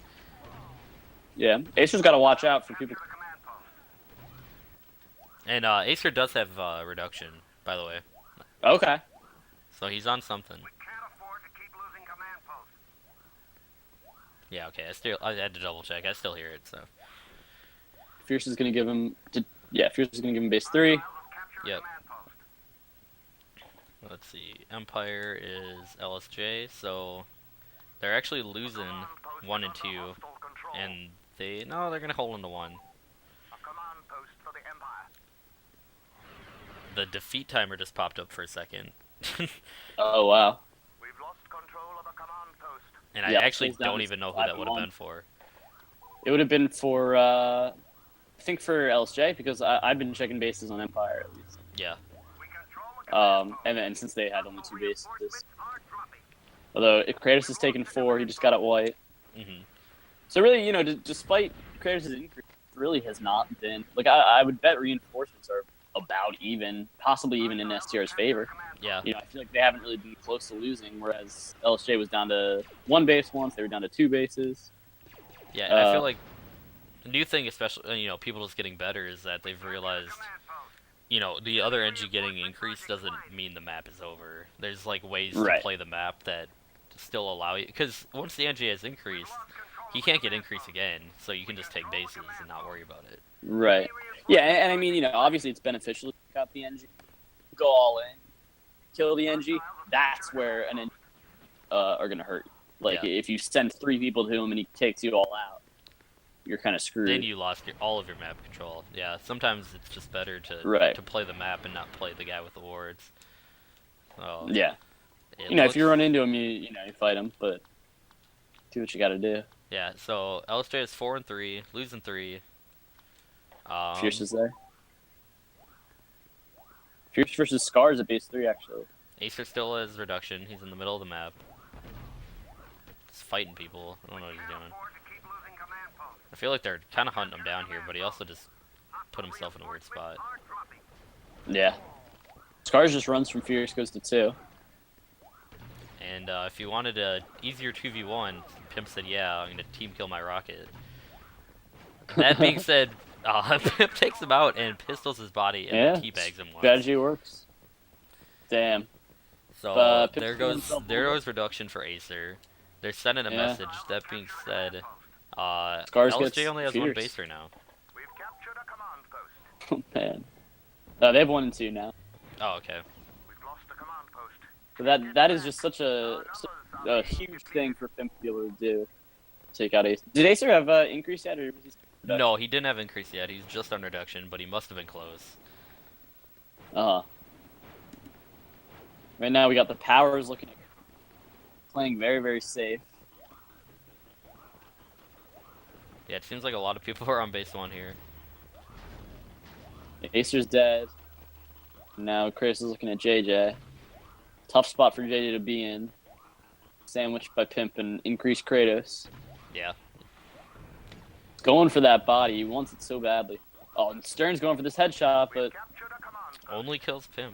Yeah. Acer's got to watch out for people. Capture the command post. And Acer does have reduction, by the way. Okay. So he's on something. We can't afford to keep losing command posts. Yeah, okay. I had to double check. I still hear it, so. Fierce is gonna give him. Fierce is gonna give him base 3. Hostiles have captured a Yep. command post. Let's see. Empire is LSJ, so they're actually losing Command post is 1 and under 2, hostile control. and they're gonna hold into 1. A command post for the Empire. The defeat timer just popped up for a second. Oh wow. We've lost control of a command post. And I Yeah, actually plays down don't to even know who 5 that would have 1. been for. It would have been for I think for LSJ because I've been checking bases on Empire at least. Yeah. We control the command post. And since they had only 2 bases. Reinforcements are dropping. Although if Kratos has taken 4, he just got it white. hmm So really, despite Kratos' increase, it really has not been like I would bet reinforcements are about even, possibly even in STR's favor. Yeah. I feel like they haven't really been close to losing, whereas LSJ was down to 1 base once, they were down to 2 bases. Yeah, and I feel like the new thing, especially, people just getting better, is that they've realized, the other NG getting increased doesn't mean the map is over. There's, ways Right. to play the map that still allow you, because once the NG has increased, he can't get increased again, so you can just take bases and not worry about it. Right. Yeah, and I mean, obviously it's beneficial to pick up the NG, go all in, kill the NG. That's where an NG are gonna hurt. Like Yeah. if you send 3 people to him and he takes you all out, you're kind of screwed. Then you lost all of your map control. Yeah, sometimes it's just better to Right. to play the map and not play the guy with the wards. So, Yeah. it If you looks- run into him, you fight him, but do what you got to do. Yeah, so LSJ is 4 and 3, losing 3. Fierce is there. Fierce versus Scars at base 3, actually. Acer still has reduction. He's in the middle of the map. He's fighting people. I don't know what he's doing. Afford to keep losing command posts. I feel like they're kind of hunting him down here, but he also just put himself in a weird spot. Yeah. Scars just runs from Fierce, goes to 2. And if you wanted a easier 2v1, Pimp said, yeah, I'm going to team kill my rocket. That being said, Pimp takes him out and pistols his body and Yeah. teabags him once. Strategy works. Damn. So Pimp there goes reduction for Acer. They're sending a Yeah. message. That being said, Scars LSJ gets only has one Fierce. baser now. We've captured a command post. Oh, man. They have 1 and 2 now. Oh, okay. We've lost a command post. But that is just such a huge thing for Pimp to be able to do. Take out Acer. Did Acer have increase yet, or was he reduction? No, he didn't have increase yet. He's just on reduction, but he must have been close. Right now we got the powers looking at playing very, very safe. Yeah, it seems like a lot of people are on base 1 here. Acer's dead. Now Chris is looking at JJ. Tough spot for JJ to be in. Sandwiched by Pimp and increased Kratos. Yeah. Going for that body. He wants it so badly. Oh, and Stern's going for this headshot, but Captured a command post. Only kills Pimp.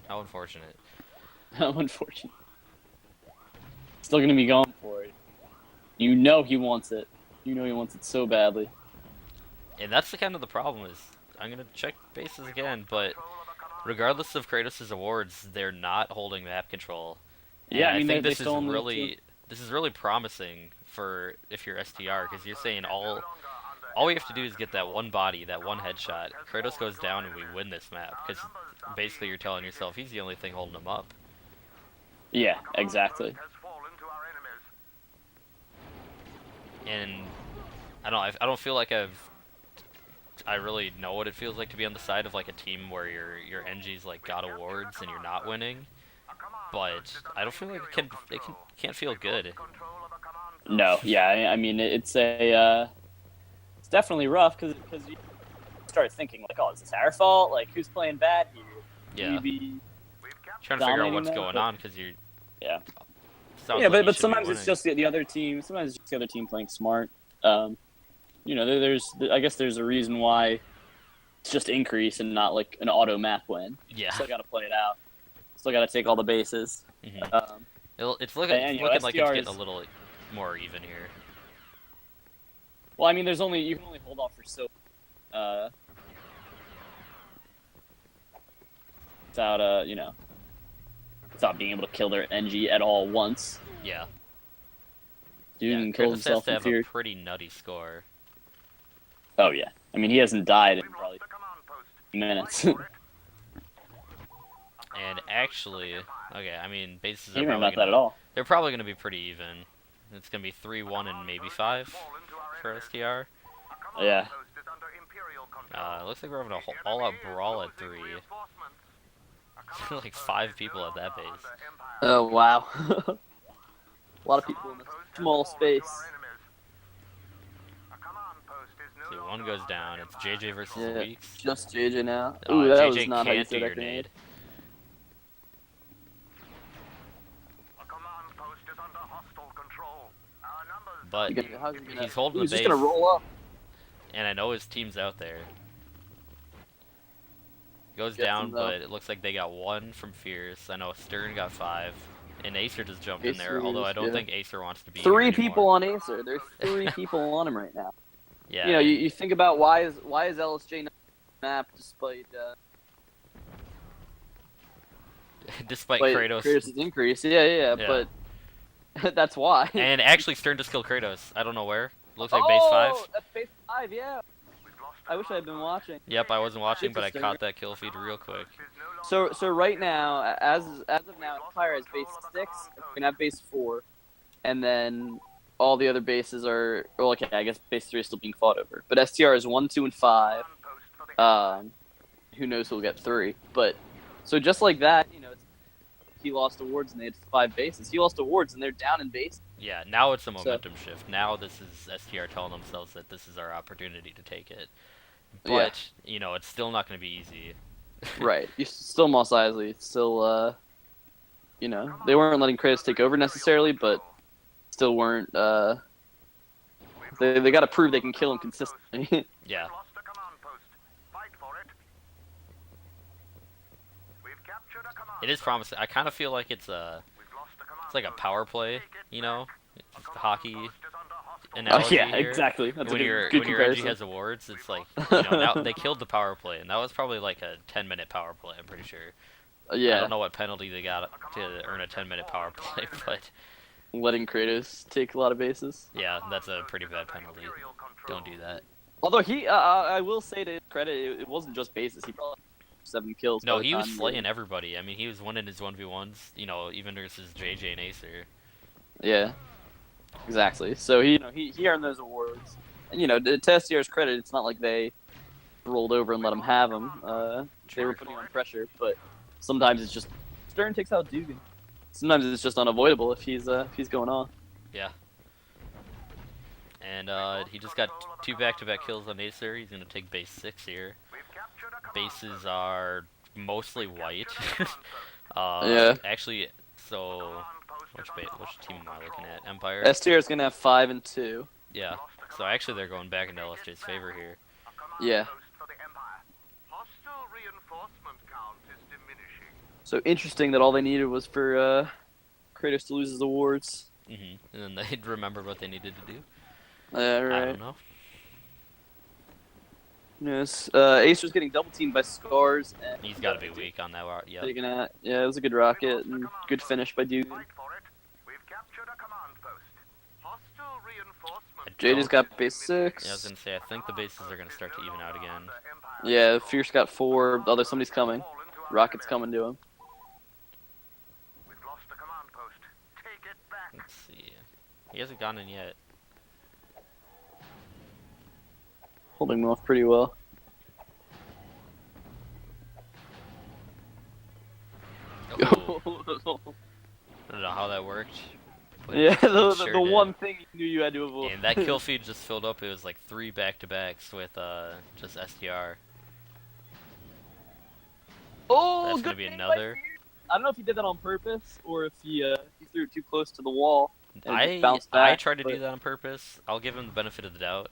How unfortunate. how unfortunate. Still going to be going for it. You know he wants it. You know he wants it so badly. And that's the kind of the problem is, I'm going to check bases again, but regardless of Kratos' awards, they're not holding map control. And Yeah, I mean, think they this is still only really promising for if you're STR, because you're saying all we have to do is get that one body, that one headshot. Kratos goes down and we win this map, because basically you're telling yourself he's the only thing holding him up. Yeah, exactly. Has fallen to our enemies. And I don't feel like I really know what it feels like to be on the side of like a team where your NG's like got awards and you're not winning. But I don't feel like it can't feel good. Control of a command post. No, yeah, I mean, it's it's definitely rough because you start thinking like, oh, is this our fault? Like, who's playing bad here? Yeah. Maybe, We've captured Trying to figure out dominating what's that, going but- on because you're yeah. sounds Yeah, like you but should be sometimes it's winning. just the other team. Sometimes it's just the other team playing smart. You know, I guess there's a reason why it's just increase and not like an auto map win. Yeah. Still got to play it out. Still got to take all the bases. Mhm. It's looking and, you know, like it's STR getting a is- little more even here. Well, I mean, you can only hold off for so without you know, without being able to kill their NG at all once. Yeah. Dude Yeah, can kill Kratos has himself to in have fear. a pretty nutty score. Oh yeah, I mean he hasn't died in We've probably lost a command post. minutes. Fight for it. And actually, okay, I mean bases I are don't probably about that at all. they're probably gonna be pretty even. It's gonna be 3-1 and maybe 5 Fallen to our for enemies. STR. A command Yeah. post is under Imperial control. Looks like we're having a The all-out enemy is brawl at losing 3. reinforcements. A command Like post 5 is people no at that longer base. under Empire. Oh wow, a lot of people in Command this post has small fallen to space. our enemies. A command post is no See, one longer goes under down. It's Empire JJ versus control. Yeah, Weeks. just JJ now. Ooh, that JJ was not how you can't do throw your that grenade. nade. A command post is under hostile control. Our numbers But How's he gonna- he's holding Ooh, the he's just gonna base. roll up. And I know his team's out there. Goes Gets down, him, though. but it looks like they got 1 from Fierce. I know Stern got 5. And Acer just jumped in there, Acer although I is- don't yeah. think Acer wants to be Three here people anymore. on Acer. There's 3 people on him right now. Yeah. You know, you think about why is LSJ not on the map despite despite despite Kratos. Kratos' increase? Yeah, Yeah. but that's why. And actually, Stern just killed Kratos. I don't know where. Looks like base 5. That's base 5. Yeah. we've lost I wish I had been watching. Yep, I wasn't watching, but I Interesting. caught that kill feed real quick. post is no longer So right now, as of now, Empire has base 6. We're gonna have base 4, and then all the other bases are. Well, okay, I guess base 3 is still being fought over. But STR is 1, 2, and 5. command post for the Who knows who'll get 3? But so just like that, you know, he lost awards and they had 5 bases. He lost awards and they're down in base. Yeah, now it's a momentum shift. Now this is STR telling themselves that this is our opportunity to take it. But, you know, it's still not going to be easy. Right. You still Moss Isley. It's still, you know, they weren't letting Kratos take over necessarily, but still weren't. They got to prove they can kill him consistently. Yeah. lost a command post. Fight It is promising. I kind of feel like it's like a power play, you know, it's the hockey analogy yeah, here. exactly. That's a When your good NG comparison. has awards, it's like, you know, now they killed the power play, and that was probably like a 10-minute power play. I'm pretty sure. I Yeah, don't know what penalty they got to earn a 10-minute power play, but letting Kratos take a lot of bases. yeah, that's a pretty bad penalty. Don't do that. Although I will say to his credit, it wasn't just bases. He probably had 7 kills. No, by the he was time slaying everybody. I mean, he was winning his 1v1s, you know, even versus JJ and Acer. Yeah, exactly. So he earned those awards. And to STR's credit, it's not like they rolled over and let him have them. They were putting on pressure, but sometimes it's just Stern takes out Dugan. Sometimes it's just unavoidable if he's going on. Yeah. And he just got 2 back-to-back kills on Acer. He's gonna take base 6 here. Bases are mostly white. Yeah. Actually, so which team am I looking at? Empire. STR's gonna have 5 and 2. Yeah. So actually, they're going back into LSJ's favor here. Yeah. So interesting that all they needed was for Kratos to lose his awards. And then they'd remember what they needed to do. Yeah, right. I don't know. Yes. Acer's getting double teamed by Scars. And He's got to be weak on that. Yeah. taking out. Yeah, it was a good rocket and good finish by Dugan. Jada's got base 6. Yeah, I was gonna say I think the bases are gonna start to even out again. Yeah, Fierce got 4. Although somebody's coming. Rocket's coming to him. Let's see. He hasn't gone in yet. Holding him off pretty well. Oh, I don't know how that worked. But Yeah, the sure the did. one thing you knew you had to avoid. And that kill feed just filled up. It was like 3 back-to-backs with just STR. Oh, That's good gonna be thing by another. Fierce. I don't know if he did that on purpose or if he threw it too close to the wall. And it just bounced back, I tried to but- do that on purpose. I'll give him the benefit of the doubt.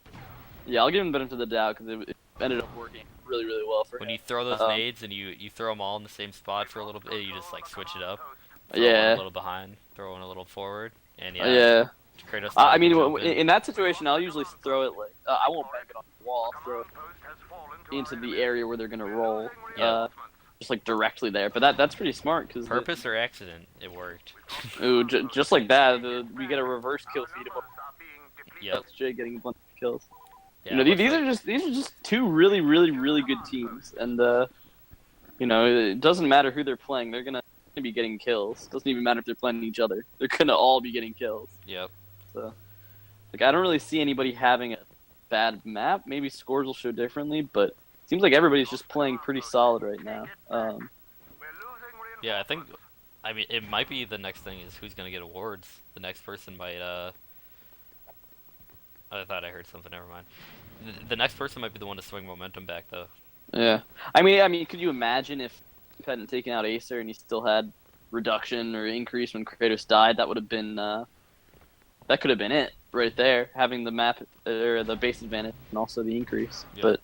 Yeah, I'll give him the benefit of the doubt because it ended up working really, really well for When him. you throw those nades and you throw them all in the same spot for a little bit, you just like switch it up. Throw one Yeah. a little behind, throw one a little forward, and Yeah. Kratos. I mean, jump in that situation, I'll usually throw it like I won't bank it off the wall. I'll throw it into the area where they're gonna roll. Yeah. Just like directly there. But that's pretty smart because Purpose or accident, it worked. Ooh, just like that, we get a reverse kill feed of Yep. LSJ getting a bunch of kills. Yeah, These are just 2 really, really, really good teams, and it doesn't matter who they're playing, they're gonna be getting kills. Doesn't even matter if they're playing each other; they're gonna all be getting kills. Yep. So, like, I don't really see anybody having a bad map. Maybe scores will show differently, but it seems like everybody's just playing pretty solid right now. Yeah, I mean, it might be the next thing is who's gonna get awards. The next person might. I thought I heard something. Never mind. The next person might be the one to swing momentum back, though. Yeah, I mean, could you imagine if he hadn't taken out Acer and he still had reduction or increase when Kratos died? That would have been that could have been it right there, having the map or the base advantage and also the increase. Yep. But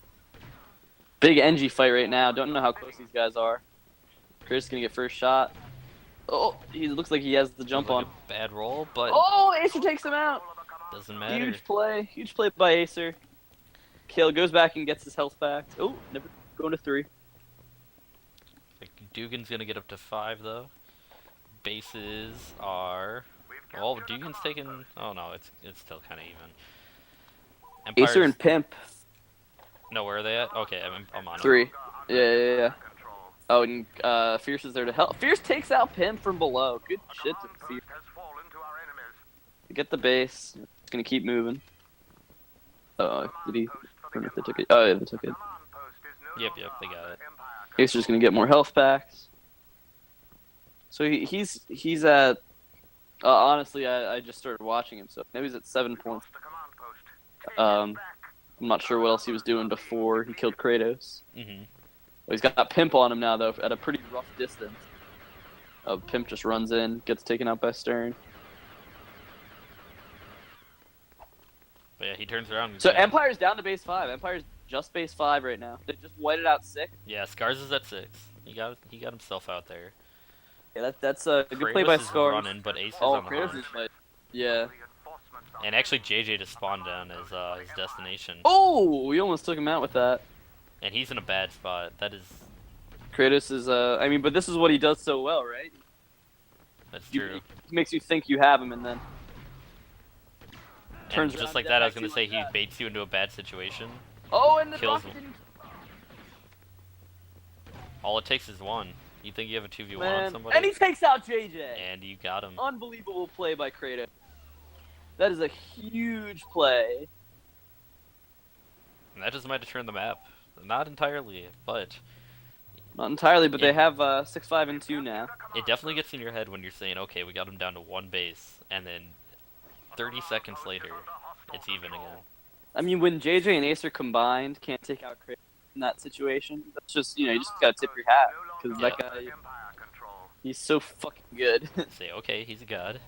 big NG fight right now. Don't know how close these guys are. Kratos gonna get first shot. Oh, he looks like he has the jump Like on. a bad roll, but Oh, Acer takes him out. doesn't matter. Huge play by Acer. Kale goes back and gets his health back. Oh, never going to 3. Like, Dugan's gonna get up to 5 though. Bases are. Oh, Dugan's taking. Oh no, it's still kind of even. Acer and Pimp. No, where are they at? Okay, I'm on. 3. Yeah. Oh, and Fierce is there to help. Fierce takes out Pimp from below. Good shit to Fierce. Get the base. It's gonna keep moving. Oh, did he? I don't know if they took it. Oh, yeah, they took it. Yep, they got it. Acer's gonna get more health packs. So he's at. Honestly, I just started watching him, so maybe he's at 7 points. I'm not sure what else he was doing before he killed Kratos. Mhm. Well, he's got Pimp on him now, though, at a pretty rough distance. Pimp just runs in, gets taken out by Stern. But yeah, he turns around. So Empire's down to base 5. Empire's just base 5 right now. They just whited out 6. Yeah, Scars is at 6. He got himself out there. Yeah, that's a good play Kratos by is Scars. running, but Ace is Oh, on the Kratos hunt. is like, yeah. And actually, JJ just spawned down his destination. Oh, we almost took him out with that. And he's in a bad spot. That is, Kratos is, I mean, but this is what he does so well, right? that's true. He makes you think you have him, and then And turns just around like to that, get I was back gonna to say you he like that. baits you into a bad situation. Oh, and the Kills rocket him. didn't. All it takes is one. You think you have a 2v1 on Man, somebody? and he takes out JJ. And you got him. Unbelievable play by Kratos. That is a huge play. And that just might have turned the map. Not entirely, but Not entirely, but they It- have 6, 5, and 2 now. it definitely gets in your head when you're saying, okay, we got him down to one base, and then 30 seconds later, it's even again. I mean, when JJ and Acer combined can't take out Kratos in that situation, that's just, you just gotta tip your hat. Because that guy, he's so fucking good. Say, okay, he's a god.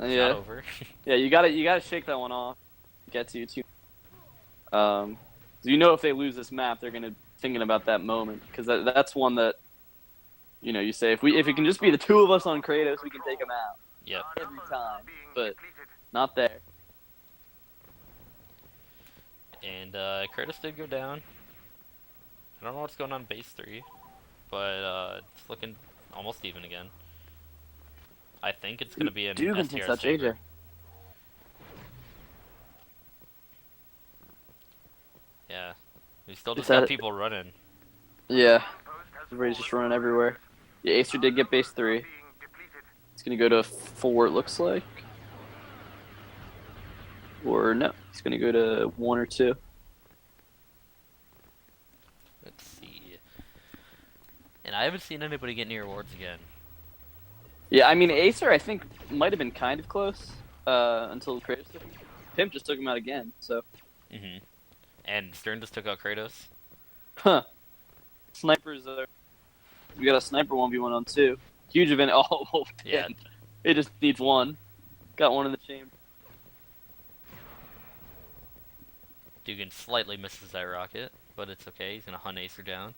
It's Yeah. not over. Yeah, you gotta shake that one off. Get to you too. So if they lose this map, they're gonna thinking about that moment because that's one that, you say if it can just be the two of us on Kratos, we can take him out Yep. every time. But not there. And Kratos did go down. I don't know what's going on base 3, but it's looking almost even again. I think it's gonna be an Dugan STR takes out saver. JJ. Yeah. We still just Is that got it? people running. Yeah, everybody's just running everywhere. Yeah, Acer did get base 3. It's gonna go to 4, it looks like. Or no, he's gonna go to 1 or 2. Let's see. And I haven't seen anybody get near awards again. Yeah, I mean Acer I think might have been kind of close until Kratos took him. Pimp just took him out again. So, Mm-hmm. And Stern just took out Kratos. huh? Snipers. We got a sniper 1v1 on 2. Huge event. Oh, Yeah. Pimp. It just needs one. Got one in the chamber. Dugan slightly misses that rocket, but it's okay. He's gonna hunt Acer down.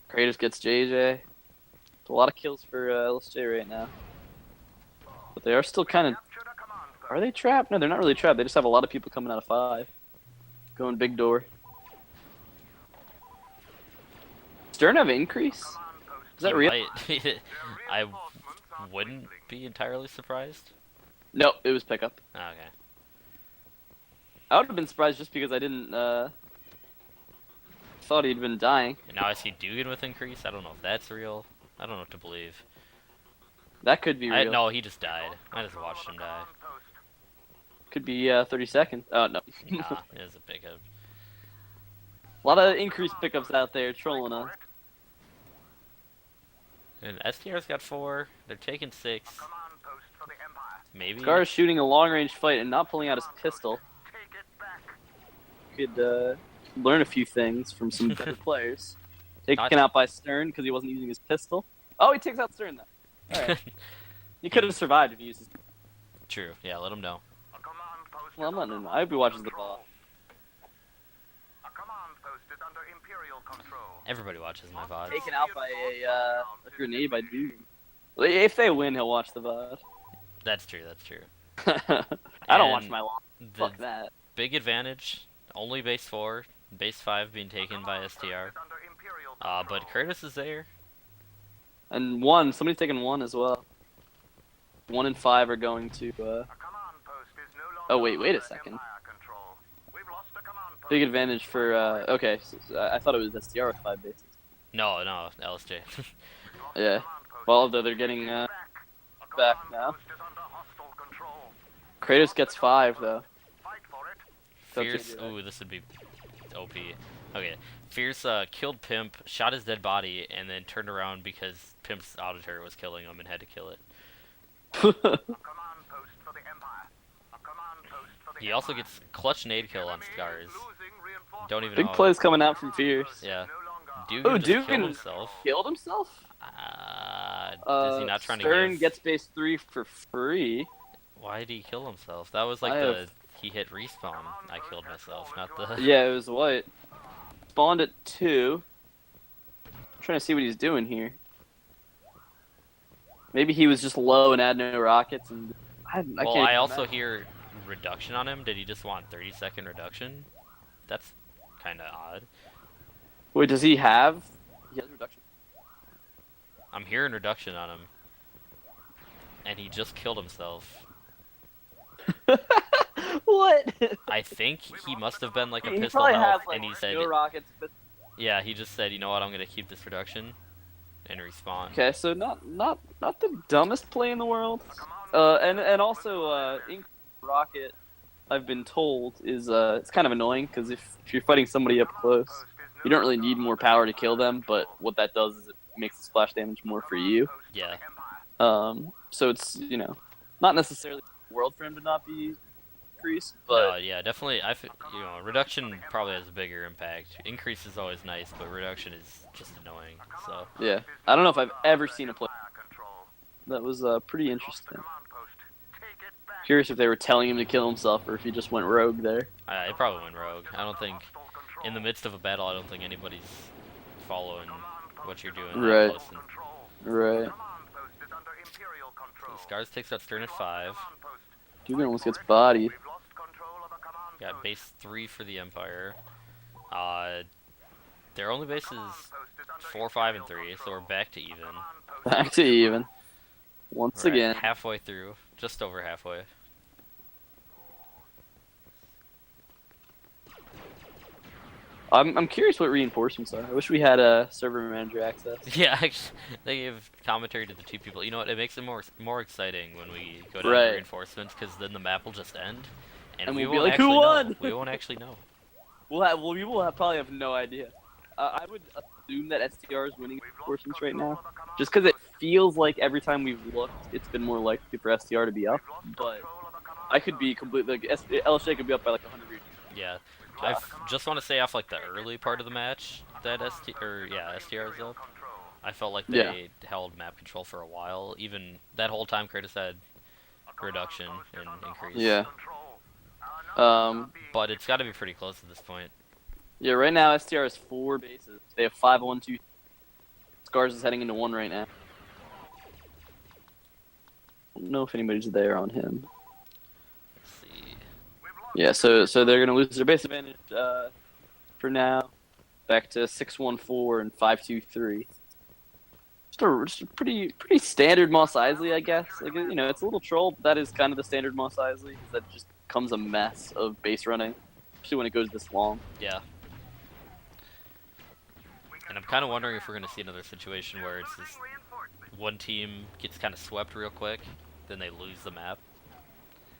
Kratos gets JJ. It's a lot of kills for LSJ right now. But they are still kind of. Are they trapped? No, they're not really trapped. They just have a lot of people coming out of 5. Going big door. Stern have increase? Is that He real? might. I wouldn't be entirely surprised. No, it was pickup. Oh, okay. I would have been surprised just because I didn't thought he'd been dying. And now I see Dugan with increase. I don't know if that's real. I don't know what to believe. That could be real. No, he just died. I just watched him die. Could be 30 seconds. Oh no. Nah, it was a pickup. A lot of increased pickups out there trolling us. And STR's got 4. They're taking 6. Maybe. Scar is shooting a long range fight and not pulling out his pistol. Could learn a few things from some better players. Taken Not- out by Stern because he wasn't using his pistol. Oh, he takes out Stern though. All right. He could have survived if he used his. True. Yeah, let him know. Well, I'm not. I hope he watches the ball. Everybody watches my VODs. Taken out by a grenade by Dugan. If they win, he'll watch the VOD. That's true. That's true. I don't watch And my long. The Fuck that. big advantage, only base 4, base 5 being taken by STR. But Kratos is there. And 1, somebody's taking 1 as well. 1 and 5 are going to. Oh wait a second. Big advantage for. Okay, so I thought it was STR with 5 bases. No, LSJ. Yeah. Well, though they're getting back now. Kratos gets 5 though. Fierce. Ooh, this would be OP. Okay. Fierce killed Pimp, shot his dead body, and then turned around because Pimp's auto turret was killing him and had to kill it. He also gets clutch nade kill on Scars. Don't even Big know. plays coming out from Fierce. Yeah. Dugan Oh, just Dugan killed himself. Killed himself? Is he not trying Stern to give... gets base 3 for free. Why did he kill himself? That was like he hit respawn. I killed myself, not the... Yeah, it was white. Spawned at 2. I'm trying to see what he's doing here. Maybe he was just low and had no rockets, and I Well, can't I even also imagine. hear reduction on him. Did he just want 30-second reduction? That's kind of odd. Wait, does he have? He has reduction. I'm hearing reduction on him, and he just killed himself. What? I think he must have been like a He pistol probably health, has like and he said, no rockets. But yeah, he just said, you know what, I'm gonna keep this reduction and respawn. okay, so not the dumbest play in the world. And also rocket, I've been told is it's kind of annoying because if you're fighting somebody up close, you don't really need more power to kill them. But what that does is it makes the splash damage more for you. Yeah, So it's not necessarily the world for him to not be increased, but no, yeah, definitely. Reduction probably has a bigger impact. Increase is always nice, but reduction is just annoying. So yeah, I don't know if I've ever seen a play that was pretty interesting. Curious if they were telling him to kill himself or if he just went rogue there. it probably went rogue. I don't think, in the midst of a battle, I don't think anybody's following what you're doing that Right, close. right. So Scars takes out Stern at 5. Dugan almost gets bodied. Got base 3 for the Empire. Their only base is 4, 5, and 3, so we're back to even. Back to even. Once We're at again. halfway through, just over halfway. I'm curious what reinforcements are. I wish we had a server manager access. Yeah, actually, they give commentary to the 2 people. You know what? It makes it more exciting when we go down Right. to reinforcements, because then the map will just end, and we we'll be won't like, actually "Who won?" know. We won't actually know. We will probably have no idea. I would assume that STR is winning reinforcements right now, just because it feels like every time we've looked, it's been more likely for STR to be up. But I could be completely LSJ could be up by like 100. Yeah, I just want to say off like the early part of the match that STR is up. I felt like they held map control for a while. Even that whole time, Kratos had reduction and increase. Yeah. But it's got to be pretty close at this point. Yeah. Right now, STR has 4 bases. They have 5, 1, 2. Scars is heading into 1 right now. I don't know if anybody's there on him. Let's see. Yeah, so they're gonna lose their base advantage for now. Back to 6-1-4 and 5-2-3. Just a pretty standard Mos Eisley, I guess. Like it's a little troll, but that is kind of the standard Mos Eisley. That just becomes a mess of base running, especially when it goes this long. Yeah. And I'm kind of wondering if we're going to see another situation where it's this one team gets kind of swept real quick, then they lose the map.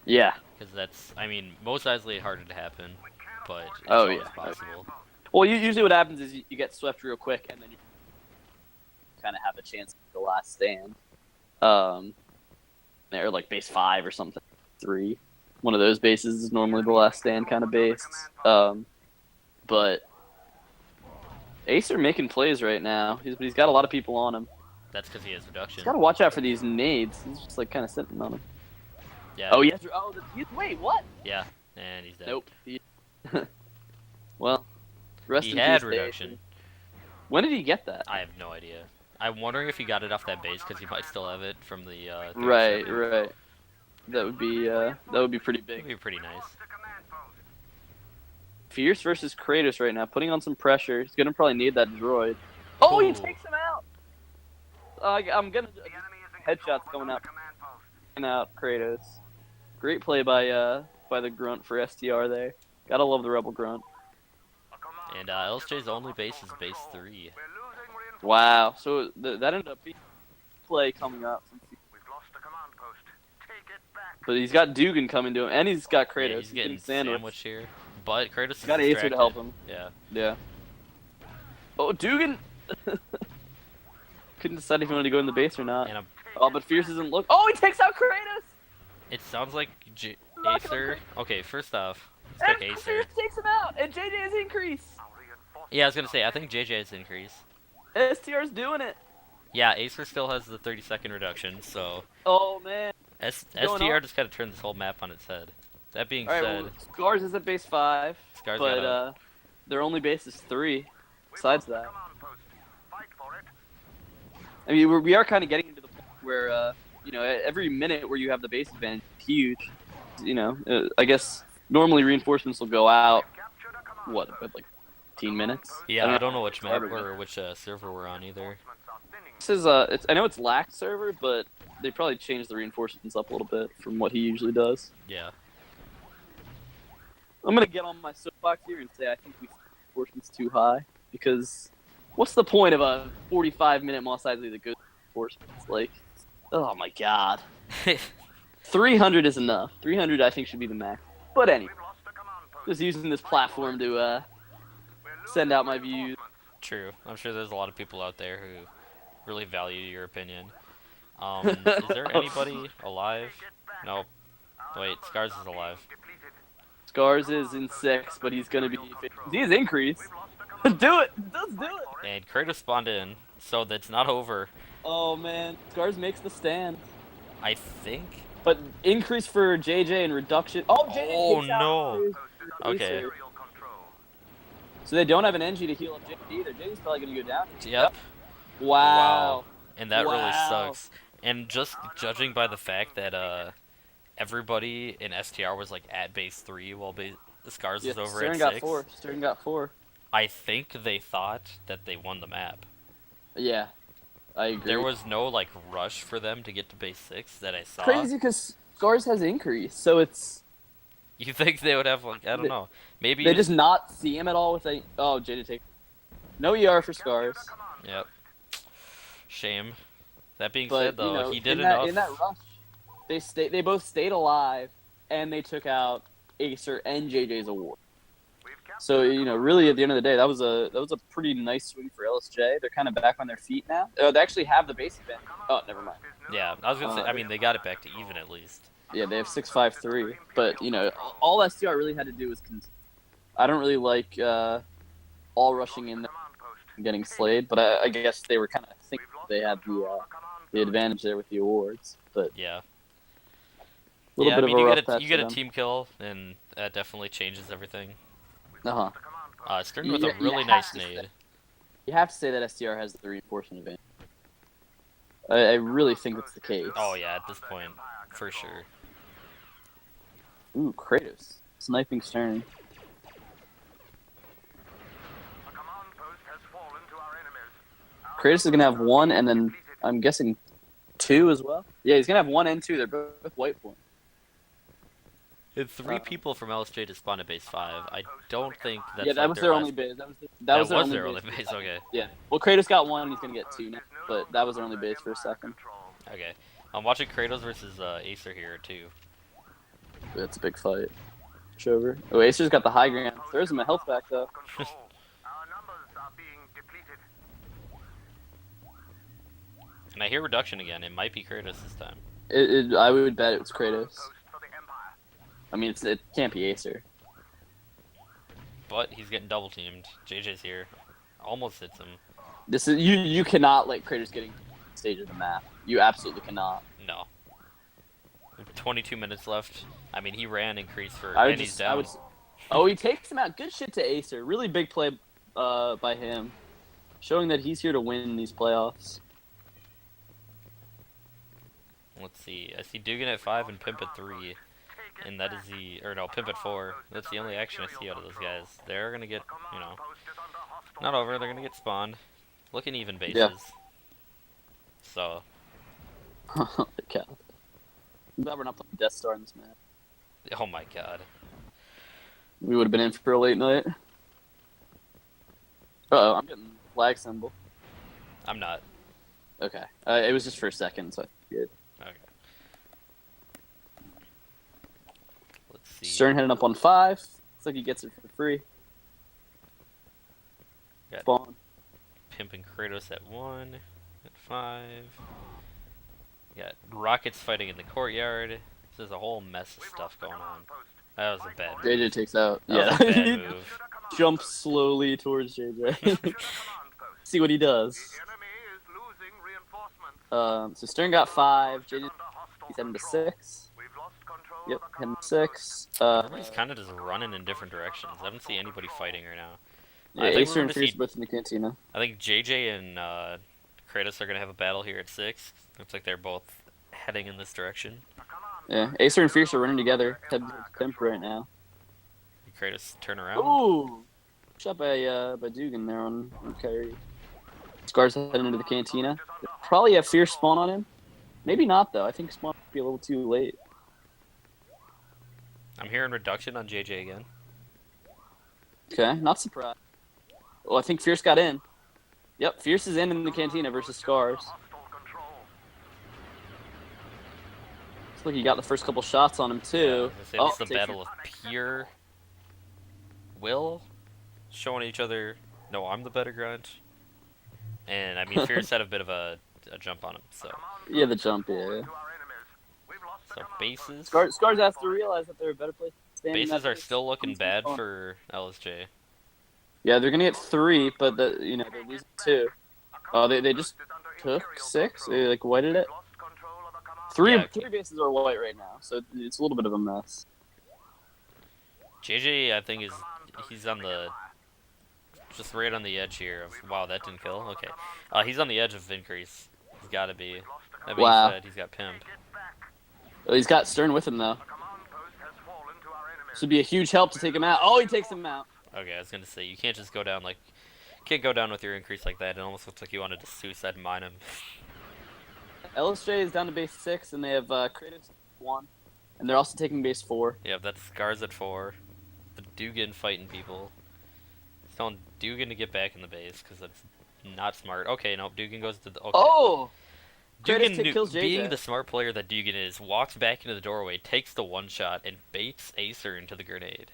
Yeah. Because that's, I mean, most Eisley harder to happen, but it's Oh, always yeah. possible. Well, usually what happens is you get swept real quick, and then you kind of have a chance at the last stand. Or like base 5 or something, 3. One of those bases is normally the last stand kind of base. But Acer making plays right now. He's got a lot of people on him. That's because he has reduction. He's got to watch out for these nades. He's just like kind of sitting on them. Yeah. Oh, yes. Oh, wait, what? Yeah, and he's dead. Nope. Well, rest He in had peace, reduction. Dave. When did he get that? I have no idea. I'm wondering if he got it off that base because he might still have it from the. Right. 37. That would be pretty big. That'd be pretty nice. Fierce versus Kratos right now, putting on some pressure. He's gonna probably need that droid. Oh, he Ooh. takes him out. I'm gonna headshots going out, taking out Kratos. Great play by the grunt for STR there. Gotta love the rebel grunt. And LSJ's only base is base 3. Wow. So that ended up being play coming up. But he's got Dugan coming to him, and he's got Kratos. Yeah, he's getting sandwiched. sandwiched here. But Kratos is Got Acer distracted. to help him. Yeah. Yeah. Oh, Dugan! Couldn't decide if he wanted to go in the base or not. And Oh, but Fierce isn't look. Oh, he takes out Kratos! it sounds like Knock him Acer. Okay, first off, let's And pick Acer. Fierce takes him out! And JJ's increase! Yeah, I was gonna say, I think JJ's increase. STR's doing it! Yeah, Acer still has the 30-second reduction, so Oh, man. going STR on? just gotta turn this whole map on its head. That being Alright, said, well, Scars is at base 5, Scars but gotta. their only base is 3. Besides that. I mean, we are kind of getting into the point where every minute where you have the base advantage is huge. I guess normally reinforcements will go out. What, about like 15 minutes? Yeah, I don't know which map Starboard. or which server we're on either. This is I know it's Lack server, but they probably changed the reinforcements up a little bit from what he usually does. Yeah. I'm gonna get on my soapbox here and say I think we set reinforcements too high, because what's the point of a 45-minute Mos Eisley that goes reinforcements? Like, oh my god, 300 is enough. 300 I think should be the max. But anyway, just using this platform to send out my views. True. I'm sure there's a lot of people out there who really value your opinion. Is there anybody alive? Nope. Wait, Scars is alive. Scars is in 6, but he's gonna be. He is increase. Do it. Let's do it. And Kratos spawned in, so that's not over. Oh man, Scars makes the stand. I think. But increase for JJ and reduction. Oh, JJ Oh takes out no. Acer. Okay. So they don't have an NG to heal up JJ either. JJ's probably gonna go down. Yep. Wow. And that really Wow. sucks. And just judging by the fact that everybody in STR was like at base 3 while the Scars Yeah, was over Stern at got 6. 4. Stern got 4. I think they thought that they won the map. Yeah, I agree. There was no like rush for them to get to base 6 that I saw. Crazy because Scars has increase, so it's. You think they would have like I don't know. Maybe They just not see him at all with a. Oh, JJ take. No ER for Scars. Yep. Shame. That being But said though, he did in enough. in that rush, they both stayed alive, and they took out Acer and JJ's award. So really at the end of the day, that was a pretty nice swing for LSJ. They're kind of back on their feet now. They actually have the base event. Oh, never mind. Yeah, I was gonna say. I mean, they got it back to even at least. Yeah, they have 6-5-3. But all STR really had to do was. I don't really like all rushing in there and getting slayed, but I guess they were kind of thinking they had the advantage there with the awards. But Yeah. a little Yeah, bit I mean, of a rough you patch get for a them. team kill, and that definitely changes everything. Stern with You- a you really have nice to say- nade. You have to say that STR has the reinforcement advantage. I really think that's the case. Oh yeah, at this point, for sure. Ooh, Kratos. Sniping Stern. Kratos is going to have 1, and then I'm guessing 2 as well. Yeah, he's going to have 1 and 2. They're both white point. And 3 people from LSJ to spawn at base 5. I don't think that's Yeah, that like was their last- only base. That was their only base. for a Okay. second. Yeah. Well, Kratos got 1, and he's going to get 2 now. But that was their only base for a second. Okay. I'm watching Kratos versus Acer here too. It's a big fight. Shover. Oh, Acer's got the high ground. Throws him a health back, though. And I hear reduction again. It might be Kratos this time. I would bet it was Kratos. I mean, it can't be Acer. But he's getting double teamed. JJ's here. Almost hits him. This is you cannot let Kratos getting stage of the map. You absolutely cannot. No. 22 minutes left. I mean, he ran increase for, I would and he's just, down. Oh, he takes him out. Good shit to Acer. Really big play by him. Showing that he's here to win these playoffs. Let's see. I see Dugan at 5 and Pimp at 3. And that is Pimp at 4. That's the only action I see out of those guys. They're going to get, not over. They're going to get spawned. Looking even bases. Yeah. So, Oh my god. I'm glad we're not playing Death Star in this map. oh my god. We would have been in for a late night. Uh-oh, I'm getting lag symbol. I'm not. Okay. It was just for a second, so I think good. Okay. Let's see. Stern heading up on 5. Looks like he gets it for free. Got Spawn. Pimp and Kratos at 1. At 5. Got Rockets fighting in the courtyard. There's a whole mess of stuff going on. That was a bad move. JJ takes out. That was a bad move. Jumps slowly towards JJ. See what he does. So Stern got 5. JJ, he's heading to 6. Yep, heading to 6. Everybody's kind of just running in different directions. I don't see anybody fighting right now. Yeah, I think Acer we're and gonna Fierce see- both in the cantina. I think JJ and Kratos are gonna have a battle here at 6. Looks like they're both heading in this direction. Yeah, Acer and Fierce are running together. Pimp right now. Kratos turn around. Ooh! Shot by Dugan there on Kyrie. Scar's heading into the cantina. Probably have Fierce spawn on him. Maybe not, though. I think spawn might be a little too late. I'm hearing reduction on JJ again. Okay, not surprised. Well, I think Fierce got in. Yep, Fierce is in the cantina versus Scars. Looks like he got the first couple shots on him, too. Yeah, it's the battle of pure will, showing each other, no, I'm the better grunt. And, I mean, Fierce had a bit of a jump on him, so. Yeah, the jump, yeah. So, bases. Scars has to realize that they're a better place to stand. Bases are still looking bad for LSJ. Yeah, they're gonna get 3, but they're losing 2. Oh, they just took 6. They like whited it. Three bases are white right now, so it's a little bit of a mess. JJ, I think he's on the just right on the edge here of wow, that didn't kill. Okay, he's on the edge of increase. He's got to be. That being said, he's got Pimp. Oh, he's got Stern with him though. This would be a huge help to take him out. Oh, he takes him out. Okay, I was gonna say you can't just go down can't go down with your increase like that. It almost looks like you wanted to suicide mine him. LSJ is down to base 6, and they have Kratos 1, and they're also taking base 4. Yeah, that's Scars at 4. The Dugan fighting people. He's telling Dugan to get back in the base because that's not smart. Okay, nope. Dugan goes to the. Okay. Oh. Dugan, kills JJ. Being the smart player that Dugan is, walks back into the doorway, takes the one shot, and baits Acer into the grenade.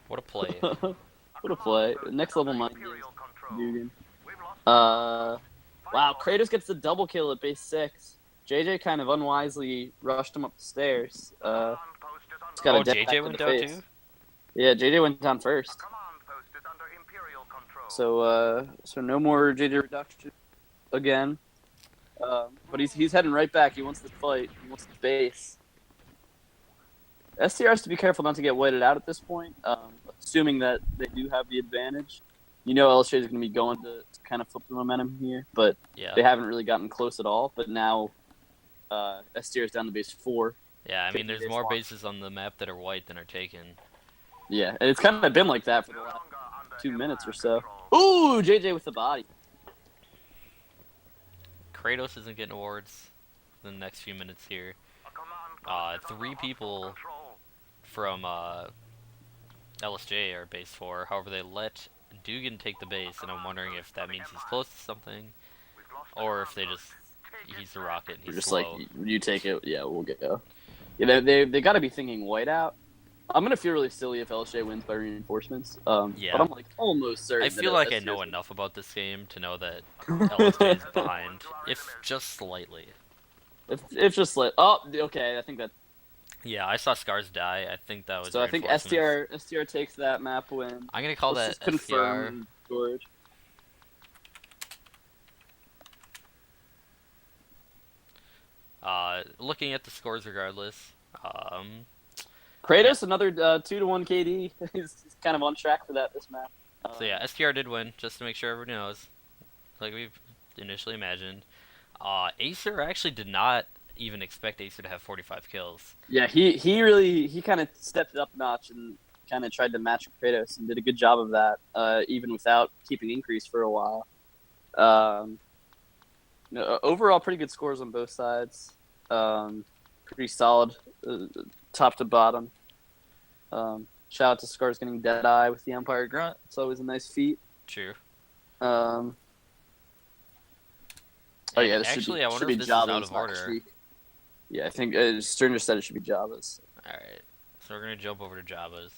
What a play. What a play. Next level mind games. Dugan. Wow, Kratos gets the double kill at base 6. JJ kind of unwisely rushed him up the stairs. JJ went down too? Yeah, JJ went down first. So no more JJ reduction again. But he's heading right back. He wants the fight. He wants the base. STR has to be careful not to get whited out at this point, assuming that they do have the advantage. You know LSJ is going to be going to kind of flip the momentum here, but they haven't really gotten close at all. But now STR is down to base 4. Yeah, I mean, there's more bases on the map that are white than are taken. Yeah, and it's kind of been like that for the last 2 minutes or so. Ooh, JJ with the body. Kratos isn't getting awards in the next few minutes here. 3 people from LSJ are base 4. However, they let Dugan take the base, and I'm wondering if that means he's close to something, or if he's the rocket and he's just slow. Like, you take it, yeah, we'll go. Yeah, they got to be thinking white out. I'm gonna feel really silly if LSJ wins by reinforcements. Yeah. But I'm like almost certain. I feel like I know enough about this game to know that LSJ is behind, if just slightly. If just like, oh, okay, I think that. Yeah, I saw Scars die. I think that was. So I think STR takes that map win. I'm gonna call that STR. George. Looking at the scores regardless. Kratos, another 2-1 KD. He's kind of on track for this map. So yeah, STR did win, just to make sure everyone knows, like we've initially imagined. Acer actually did not even expect Acer to have 45 kills. Yeah, he kind of stepped it up a notch and kind of tried to match Kratos and did a good job of that, even without keeping increase for a while. Overall, pretty good scores on both sides. Pretty solid, top to bottom. Shout out to Scars getting dead eye with the Empire Grunt. It's always a nice feat. True. Oh yeah, this actually, should be, I wonder if this Java's is out of order. week. Yeah, I think Stern just said it should be Java's. All right, so we're gonna jump over to Java's.